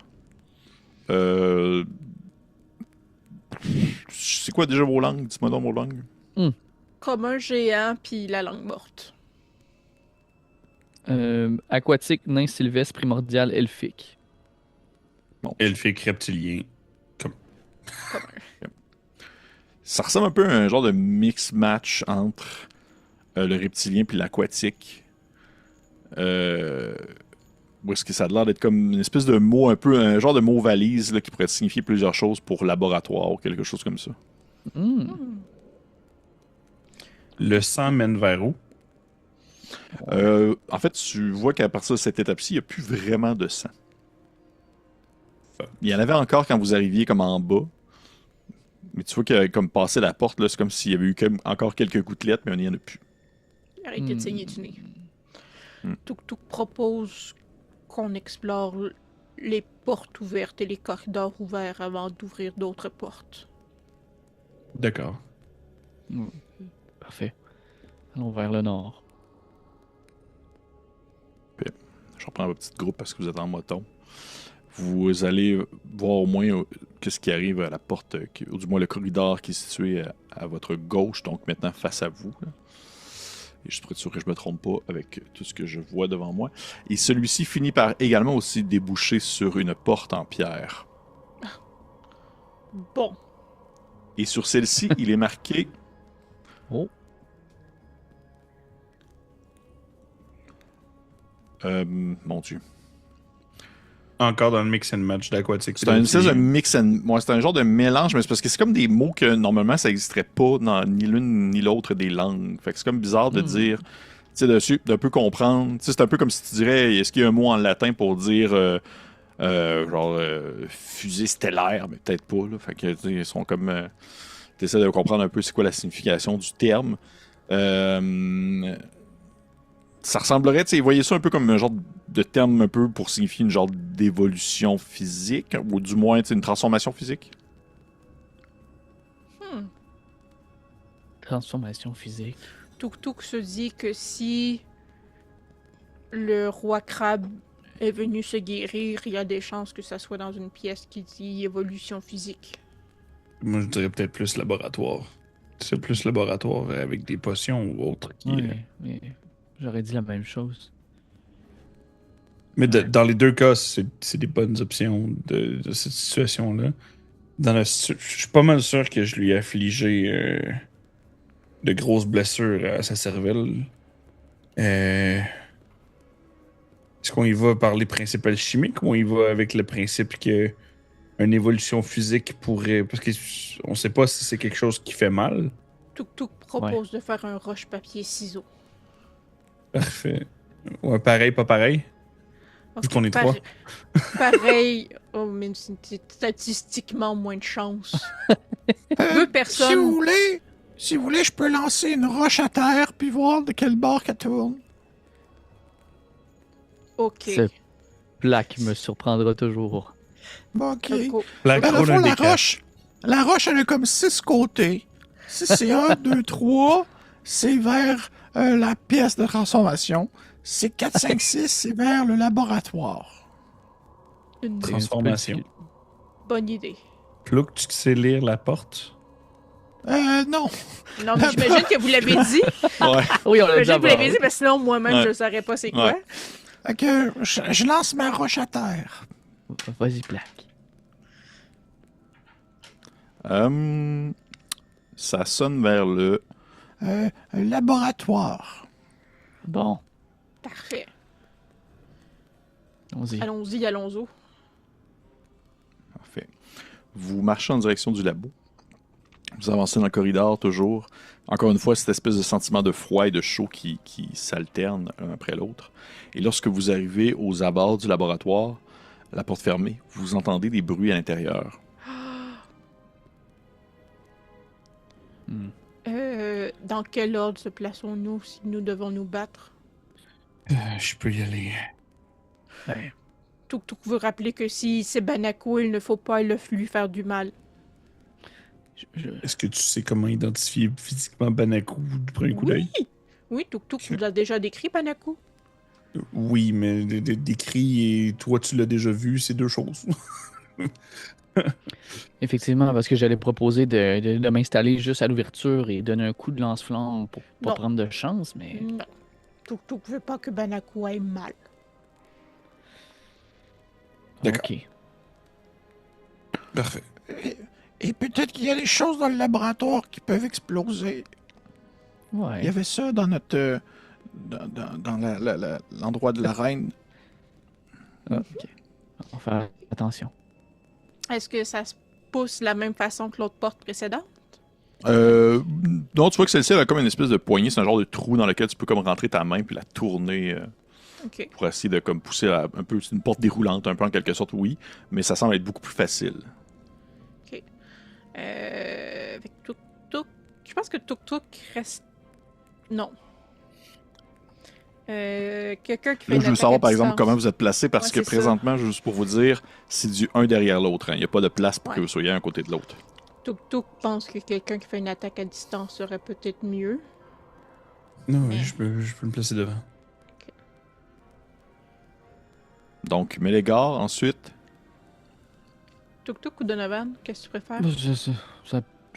C'est quoi déjà vos langues? Dis-moi donc vos langues. Comme un géant, puis la langue morte. Aquatique, nain sylvestre, primordial, elfique. Bon. Elfique, reptilien. Comme un. Ça ressemble un peu à un genre de mix-match entre le reptilien puis l'aquatique. Où est-ce que ça a l'air d'être comme une espèce de mot, un peu un genre de mot valise là, qui pourrait signifier plusieurs choses pour laboratoire ou quelque chose comme ça. Le sang mène vers où? En fait, tu vois qu'à partir de cette étape-ci, il n'y a plus vraiment de sang. Il y en avait encore quand vous arriviez comme en bas. Mais tu vois que comme passer la porte, là, c'est comme s'il y avait eu encore quelques gouttelettes, mais il n'y en a plus. Arrêtez de saigner du nez. Hmm. Tuk propose qu'on explore les portes ouvertes et les corridors ouverts avant d'ouvrir d'autres portes. D'accord. Parfait. Allons vers le nord. Je reprends votre petit groupe parce que vous êtes en moton. Vous allez voir au moins qu'est-ce qui arrive à la porte, ou du moins le corridor qui est situé à votre gauche, donc maintenant face à vous. Là. Et je suis pour être sûr que je ne me trompe pas avec tout ce que je vois devant moi. Et celui-ci finit par également aussi déboucher sur une porte en pierre. Bon. Et sur celle-ci, il est marqué... Oh. Mon Dieu. Encore dans le mix and match d'Aquatique. C'est un espèce de mix and... ouais, c'est un genre de mélange, mais c'est parce que c'est comme des mots que normalement ça n'existerait pas dans ni l'une ni l'autre des langues. Fait que c'est comme bizarre de dire, tu sais, dessus, d'un peu comprendre. Tu sais, c'est un peu comme si tu dirais, est-ce qu'il y a un mot en latin pour dire fusée stellaire, mais peut-être pas. Là. Fait que tu sais, ils sont comme, tu essaies de comprendre un peu c'est quoi la signification du terme. Ça ressemblerait, tu sais, voyez ça un peu comme un genre de terme un peu pour signifier une genre d'évolution physique, ou du moins, tu sais, une transformation physique. Transformation physique. Tuk se dit que si le roi crabe est venu se guérir, il y a des chances que ça soit dans une pièce qui dit évolution physique. Moi, je dirais peut-être plus laboratoire. C'est plus laboratoire avec des potions ou autre. Oui. J'aurais dit la même chose. Mais dans les deux cas, c'est des bonnes options de cette situation-là. Je suis pas mal sûr que je lui ai affligé de grosses blessures à sa cervelle. Est-ce qu'on y va par les principes alchimiques ou on y va avec le principe que une évolution physique pourrait... Parce qu'on sait pas si c'est quelque chose qui fait mal. Tuk propose de faire un roche-papier-ciseaux. Parfait. Ouais, pareil, pas pareil? Vu qu'on est trois. Pareil, oh, mais c'est statistiquement moins de chance. Deux personnes. Si vous voulez, je peux lancer une roche à terre puis voir de quel bord qu'elle tourne. Ok. Cette plaque me surprendra toujours. Bon, ok. La Ben, dans le fond, couronne des la roche, elle a comme 6 côtés. Si c'est 1, 2, 3, c'est vers la pièce de transformation. C'est 4, 5, 6, c'est vers le laboratoire. Une transformation. bonne idée. Plouk, tu sais lire la porte? Non. Non, mais j'imagine que vous l'avez dit. Ouais. Oui, on l'a J'imagine que vous déjà l'avez dit, parce que sinon, moi-même, Ouais. je ne saurais pas c'est quoi. Ouais. Fait que je lance ma roche à terre. Vas-y, plaque. Ça sonne vers le... Laboratoire. Bon, Parfait. allons-y. Allons-y. Parfait. Vous marchez en direction du labo. Vous avancez dans le corridor toujours. Encore une fois, cette espèce de sentiment de froid et de chaud qui s'alterne l'un après l'autre. Et lorsque vous arrivez aux abords du laboratoire, la porte fermée, vous entendez des bruits à l'intérieur. Dans quel ordre se plaçons-nous si nous devons nous battre? Je peux y aller. Ouais. Tuk veut rappeler que si c'est Banako, il ne faut pas lui faire du mal. Est-ce que tu sais comment identifier physiquement Banako du premier coup d'œil? Oui, Tuk vous a déjà décrit Banako. Oui, mais décrit et toi, tu l'as déjà vu, c'est deux choses. Effectivement, parce que j'allais proposer de m'installer juste à l'ouverture et donner un coup de lance-flamme pour pas Non. prendre de chance, mais... Non. Tuk veut pas que Banako aille mal. D'accord. Ok. Parfait. Et peut-être qu'il y a des choses dans le laboratoire qui peuvent exploser. Il y Ouais. avait ça dans notre... dans l'endroit de la reine. Ah, ok. On va faire attention. Est-ce que ça se pousse de la même façon que l'autre porte précédente? Non, tu vois que celle-ci elle a comme une espèce de poignée, c'est un genre de trou dans lequel tu peux comme rentrer ta main puis la tourner Ok. pour essayer de comme pousser un peu, c'est une porte déroulante un peu en quelque sorte, oui, mais ça semble être beaucoup plus facile. Avec Tuk. Je pense que Tuk reste. Non. Quelqu'un qui fait Là, une je veux attaque savoir à par exemple distance. comment vous êtes placés parce Ouais, que c'est ça. présentement, juste pour vous dire, c'est du un derrière l'autre. Hein. Il n'y a pas de place pour que Ouais. vous soyez un côté de l'autre. Tuk pense que quelqu'un qui fait une attaque à distance serait peut-être mieux. Non, Mais- oui, je peux me placer devant. Donc, Mélégar, ensuite. Tuk ou Donovan, qu'est-ce que tu préfères?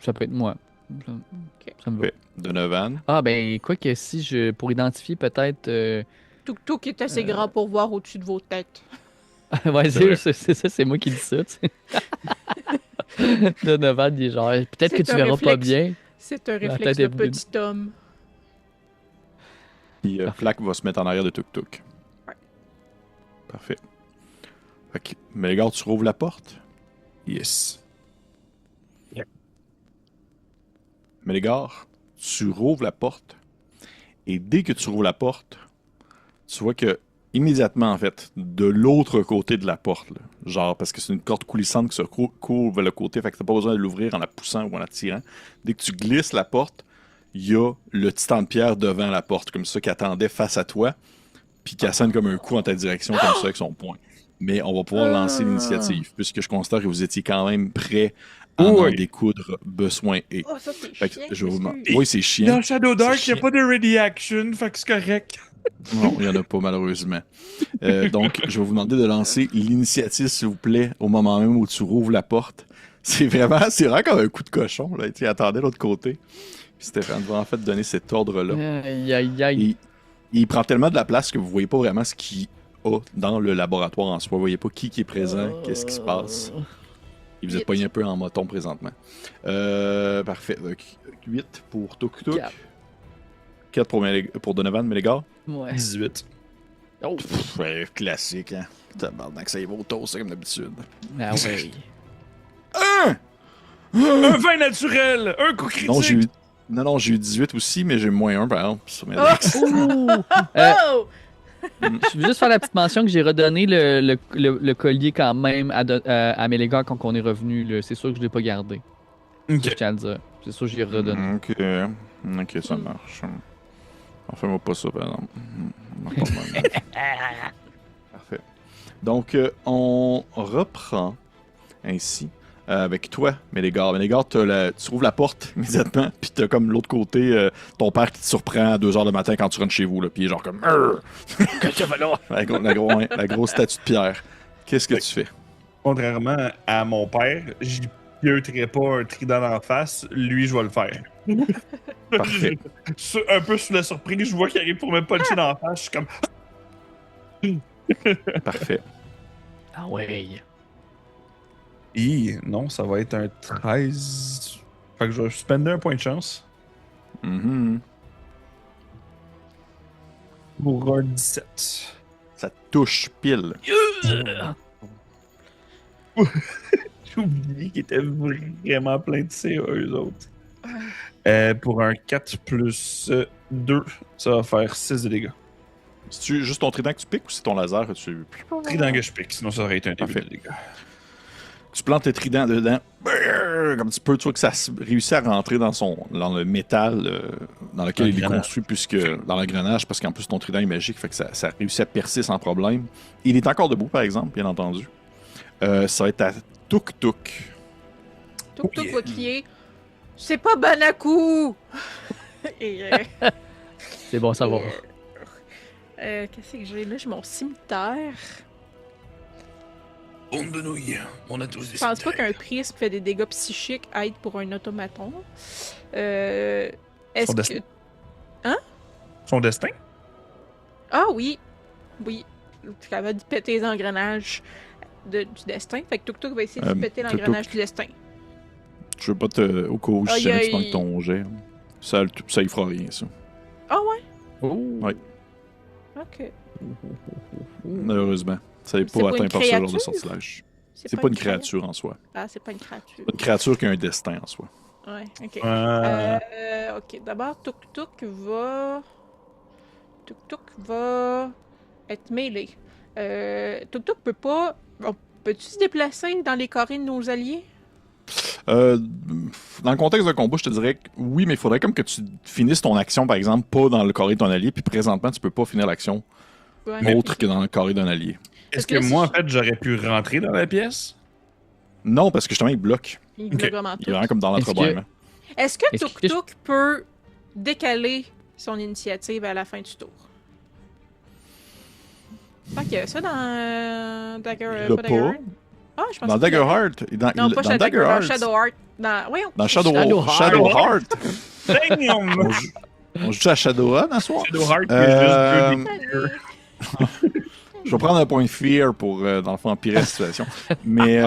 Ça peut être moi. Ça me va. Fait. Donovan. Ah, ben, quoi que si je... Pour identifier peut-être... Tuk est assez grand pour voir au-dessus de vos têtes. ouais, vrai. c'est ça, c'est moi qui dis ça, tu sais. Donovan, il est genre... Peut-être que C'est tu un verras pas réflexe. bien. C'est un La réflexe tête de est brune. petit homme. Puis Parfait. Flack va se mettre en arrière de Tuk. Ouais. Parfait. Fait que, Mélégar, tu rouvres la porte. Yes. Mélégar, tu rouvres la porte. Et dès que tu rouvres la porte, tu vois que immédiatement, en fait, de l'autre côté de la porte, là, genre parce que c'est une corde coulissante qui se couvre vers le côté, fait que t'as pas besoin de l'ouvrir en la poussant ou en la tirant. Dès que tu glisses la porte, il y a le titan de pierre devant la porte, comme ça, qui attendait face à toi, puis qui assène comme un coup en ta direction, comme ça, avec son poing. Mais on va pouvoir lancer l'initiative, puisque je constate que vous étiez quand même prêt à en découdre besoin et. Oh, ça c'est Fait que chiant. je vous demande. excuse. Oui, c'est chiant. Dans Shadow Dark, C'est il n'y a pas de ready action, fait que c'est correct. Non, il n'y en a pas, malheureusement. Donc, je vais vous demander de lancer l'initiative, s'il vous plaît, au moment même où tu rouvres la porte. C'est vraiment comme un coup de cochon. Là. Tu attendais de l'autre côté. Puis Stéphane va en fait donner cet ordre-là. Aïe, aïe, aïe. Il prend tellement de la place que vous voyez pas vraiment ce qu'il a dans le laboratoire en soi. Vous voyez pas qui est présent, qu'est-ce qui se passe. Et vous êtes pogné un peu en moton présentement. Parfait. Donc, 8 pour Tuk. 4 pour Donovan, Mélégar. Ouais. 18. Oh. Ouais, classique, hein. Tabarnak, ça y va au toast, c'est comme d'habitude. Ah ouais. Un vin naturel! Un coup critique! Non, j'ai eu 18 aussi, mais j'ai moins 1 par exemple sur mes Oh! dex. Oh! Je veux juste faire la petite mention que j'ai redonné le collier quand même à Mélégar quand on est revenu. Là. C'est sûr que je l'ai pas gardé. Ça, je Ok. tiens à le dire. C'est sûr que je l'ai redonné. Ok, ça marche. Enfin-moi pas ça, par exemple. Parfait. Donc, on reprend ainsi avec toi, Mélégar. Mélégar, tu rouvres la porte immédiatement, puis t'as comme l'autre côté, ton père qui te surprend à 2h du matin quand tu rentres chez vous, là, puis il est genre comme... Qu'est-ce que tu fais là? La grosse statue de pierre. Qu'est-ce que tu fais? Contrairement à mon père, j'y pieuterais pas un trident en face. Lui, je vais le faire. Parfait. Un peu sous la surprise, je vois qu'il arrive pour me puncher dans la face. Je suis comme... Parfait. Ah ouais. Non, ça va être un 13. Fait que je vais spender un point de chance. Mhm. Pour un 17. Ça touche pile. J'ai oublié qu'ils étaient vraiment plein de CA, eux autres. Pour un 4 plus 2, ça va faire 6 de dégâts. C'est-tu juste ton trident que tu piques ou c'est ton laser que tu... Trident que je pique, sinon ça aurait été un début Parfait. de dégâts. Tu plantes tes tridents dedans. comme tu peux, tu vois que ça réussit à rentrer dans le métal dans lequel il est construit, puisque dans l'engrenage, parce qu'en plus ton trident est magique, fait que ça réussit à percer sans problème. Il est encore debout, par exemple, bien entendu. Ça va être à Tuk Tuk. Tuk Tuk va crier « C'est pas Banaku! » Et C'est bon, ça va. qu'est-ce que j'ai là? J'ai mon cimetière. Bonne de nouilles. On a tous des Je pense pas cimetières. qu'un prisme fait des dégâts psychiques aide pour un automaton. Est-ce Son que... destin. Son destin? Ah oui! Oui. Tu es capable de péter les engrenages du destin. Fait que Tuk Tuk va essayer de péter Tuk l'engrenage Tuk. du destin. Je veux pas te. Au cas où, si Aïe, jamais tu aïe. manques ton jet, ça y fera rien, ça. Ah ouais? Oh. Ouais. Ok. Malheureusement. Ça n'est C'est pas pas une atteint par ce genre de créature? sortilège. C'est pas une créature en soi. Ah, c'est pas une créature. C'est une créature qui a un destin en soi. Ouais, ok. Ok, d'abord, Tuk Tuk va être mêlé. Tuk Tuk peut pas. Peux-tu se déplacer dans les carrés de nos alliés? Dans le contexte de combat, je te dirais que oui, mais il faudrait comme que tu finisses ton action, par exemple, pas dans le carré de ton allié, puis présentement, tu peux pas finir l'action Ouais. autre que dans le carré d'un allié. Est-ce Parce que que là, moi, si en fait, j'aurais pu rentrer dans la pièce? Non, parce que justement, il bloque. Il Ok. bloque vraiment Il est tout. vraiment comme dans Est-ce que- l'entrebâillement. Est-ce que Est-ce Tuk que- Tuk peut décaler son initiative à la fin du tour? Je pense qu'il y a ça dans Dagger... Il l'a pas Daggerheart? pas. Ah, je pense Dans Daggerheart. Non, pas dans Daggerheart. Daggerheart. Shadowheart. Voyons. Dans Shadowheart. Shadowheart. Damn! On joue à Shadowrun à soir? Shadowheart, Euh, juste deux des- Je vais prendre un point de fear pour, dans le fond, empirer la situation. Mais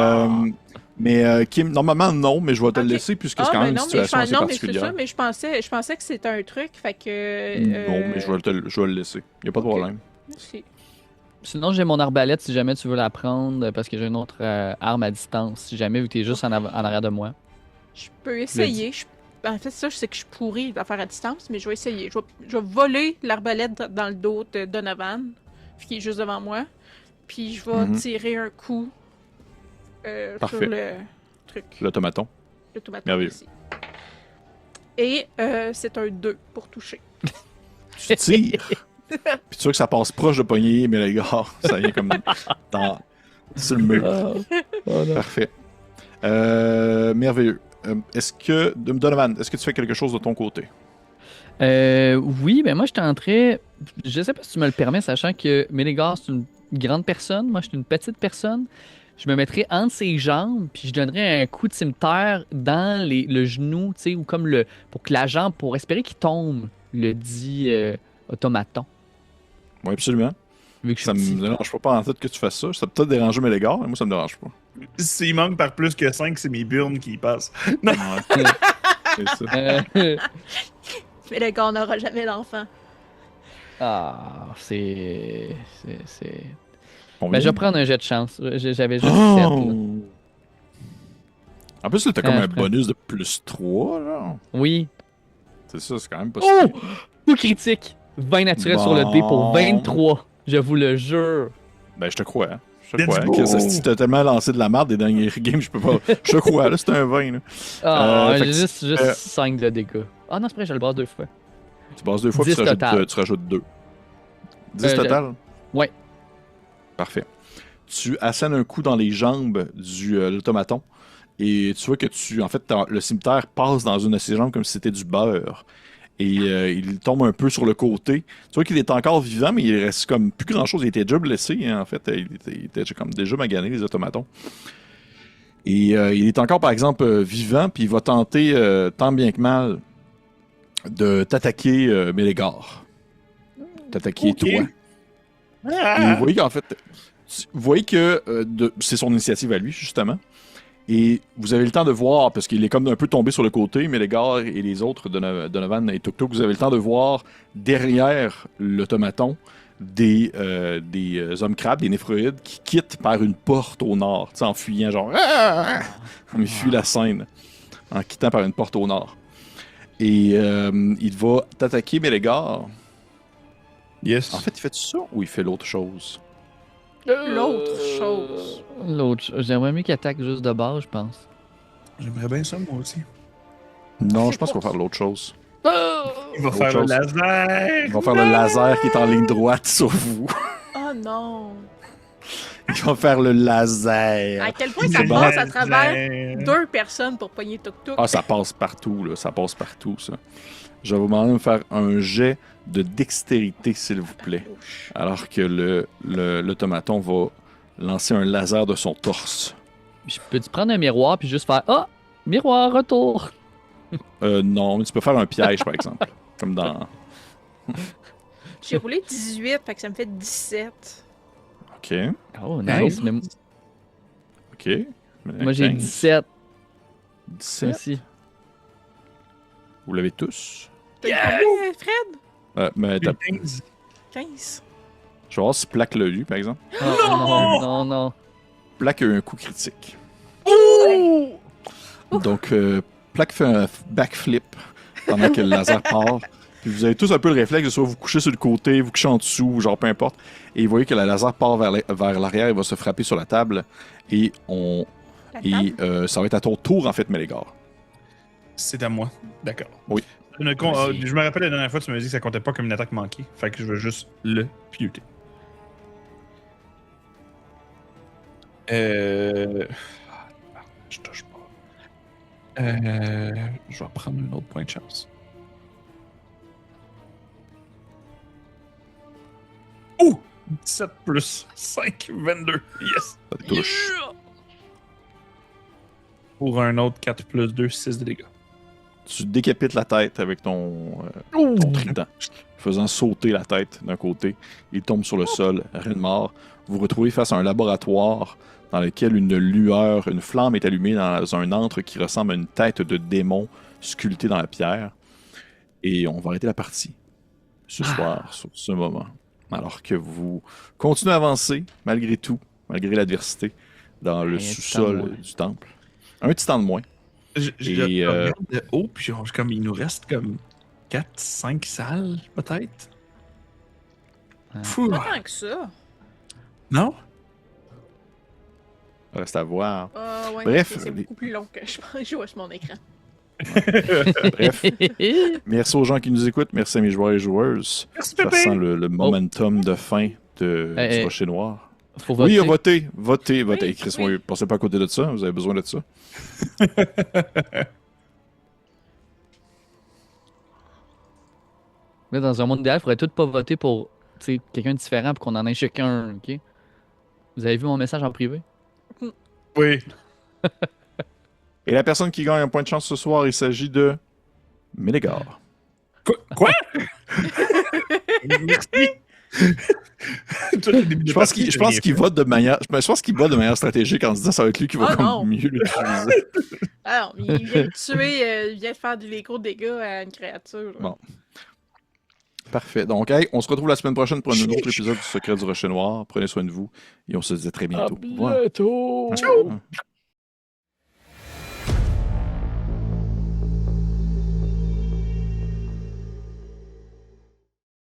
Kim, normalement, non, mais je vais te Ok. le laisser puisque Ah, c'est quand même ben une non, mais situation assez non, mais c'est particulière. ça, mais je pensais que c'était un truc, fait que... Non, mais je vais le laisser. Il n'y a pas de ok. problème. Merci. Sinon, j'ai mon arbalète si jamais tu veux la prendre, parce que j'ai une autre arme à distance. Si jamais, vu que t'es juste en arrière de moi. Je peux essayer. En fait, ça, je sais que je suis pourrie à faire à distance, mais je vais essayer. Je vais voler l'arbalète dans le dos de Donovan, qui est juste devant moi. Puis je vais tirer un coup sur Parfait. le truc. L'automaton. Le tomato Merveilleux. ici. Et c'est un 2 pour toucher. Tu tires. Puis tu vois que ça passe proche de poignée, mais les gars, ça vient comme sur le mur. Parfait. Merveilleux. Donovan, est-ce que tu fais quelque chose de ton côté? Oui, ben moi je tenterais. Je sais pas si tu me le permets, sachant que Mélégar c'est une grande personne, moi je suis une petite personne. Je me mettrais entre ses jambes, puis je donnerais un coup de cimetière dans le genou, tu sais, ou comme pour que la jambe, pour espérer qu'il tombe, le dit automaton. Oui, absolument. Vu que je Ça suis me petit. dérange pas en tête que tu fasses ça. Ça peut peut-être déranger mes légards, mais moi ça me dérange pas. S'il manque par plus que 5, c'est mes burnes qui y passent. Ouais. C'est ça. Mais le gars, on n'aura jamais d'enfant. C'est. Combien? Ben, je vais prendre un jet de chance. J'avais juste 7. Oh! En plus, là, t'as comme Ah, un je prends. bonus de plus 3, genre. Oui. C'est ça, c'est quand même pas Oh! si pire. Coup critique. 20 naturel sur le dé pour Bon. 23. Je vous le jure. Ben, je te crois. Hein. Je te Let's crois. go! Que ça, si t'as tellement lancé de la merde des derniers games, je peux pas. Je te crois, là, c'est un 20, là. Ah, fait j'ai que juste euh, 5 de dégâts. Ah non, c'est vrai, je le brasse 2 fois. Tu passes 2 fois, puis 10 total. tu rajoutes 2. 10 Euh, total? Ouais. Parfait. Tu assènes un coup dans les jambes de l'automaton et tu vois que en fait, le cimetière passe dans une de ses jambes comme si c'était du beurre. Et il tombe un peu sur le côté. Tu vois qu'il est encore vivant, mais il reste comme plus grand-chose. Il était déjà blessé, hein, en fait. Il était comme déjà magané, les automatons. Et il est encore, par exemple, vivant, puis il va tenter, tant bien que mal, de t'attaquer, Mélégar. T'attaquer Ok. toi. Et vous voyez qu'en fait, vous voyez que c'est son initiative à lui, justement. Et vous avez le temps de voir, parce qu'il est comme un peu tombé sur le côté, mais les gars et les autres, Donovan et Tuk Tuk, vous avez le temps de voir derrière l'automaton des hommes crabes, des néphroïdes, qui quittent par une porte au nord, tu sais, en fuyant, genre, comme ils fuient la scène, en quittant par une porte au nord. Et il va t'attaquer, Mélégar. Yes. En fait, il fait ça ou il fait l'autre chose? L'autre chose. J'aimerais mieux qu'il attaque juste de base, je pense. J'aimerais bien ça, moi aussi. Non, je pense qu'on va faire l'autre chose. Il va Autre faire le chose. laser! Ils vont faire le laser qui est en ligne droite sur vous. Oh non! Ils vont faire le laser. À quel point ça bon. passe à travers 2 personnes pour pogner Tuk Tuk? Ah, ça passe partout, là. Ça passe partout, ça. Je vais vous demander de faire un jet de dextérité, s'il vous plaît. Alors que l'automaton va lancer un laser de son torse. Je peux-tu prendre un miroir puis juste faire ah, miroir, retour. Non, mais tu peux faire un piège, par exemple. Comme dans... J'ai roulé 18, fait que ça me fait 17. OK. Oh, nice. Mais OK. moi, j'ai 17 17. aussi. Vous l'avez tous. T'as eu combien, Fred? Mais 15. 15. je vais voir si Plaque l'a eu, par exemple. Oh, non. Plaque a eu un coup critique. Donc, Plaque fait un backflip pendant que le laser part. Puis vous avez tous un peu le réflexe de soit vous couchez sur le côté, vous couchez en dessous, genre peu importe. Et vous voyez que le laser part vers l'arrière, il va se frapper sur la table. Et ça va être à ton tour, en fait, Mélégor. C'est à moi. D'accord. Oui. Je me rappelle la dernière fois, tu m'as dit que ça comptait pas comme une attaque manquée. Fait que je veux juste le piloter. Je touche pas. Je vais prendre un autre point de chance. Ouh! 17 plus 5, 22. Yes! Ça touche. Pour un autre 4 plus 2, 6 de dégâts. Tu décapites la tête avec ton trident, faisant sauter la tête d'un côté. Il tombe sur le sol, reine mort. Vous vous retrouvez face à un laboratoire dans lequel une flamme est allumée dans un antre qui ressemble à une tête de démon sculptée dans la pierre. Et on va arrêter la partie ce soir, sur ce moment. Alors que vous continuez à avancer, malgré tout, malgré l'adversité, dans le sous-sol du temple. Un titan de moins. Je regarde de haut, puis comme il nous reste comme 4-5 salles, peut-être. Fou. Pas tant que ça. Non? Reste à voir. Ouais, Bref, c'est beaucoup plus long que je pense. Je vois sur mon écran. Bref, merci aux gens qui nous écoutent, merci à mes joueurs et joueuses. Merci, Ça Pépé! sent le momentum de fin du Rocher Noir. Faut voter. Oui, votez. Oui, Chris, oui. oui, passez pas à côté de ça, vous avez besoin de ça. Mais dans un monde idéal, il faudrait tout pas voter pour quelqu'un de différent pour qu'on en ait chacun, ok? Vous avez vu mon message en privé? Oui. Et la personne qui gagne un point de chance ce soir, il s'agit de Mélégor. Quoi? Merci. Je pense qu'il vote de manière stratégique en se disant que ça va être lui qui va non. mieux l'utiliser. Alors, il vient de tuer, il vient de faire des gros dégâts à une créature. Bon. Parfait. Donc, hey, on se retrouve la semaine prochaine pour un autre épisode du Secret du Rocher Noir. Prenez soin de vous et on se dit à très bientôt. À bientôt! Ciao!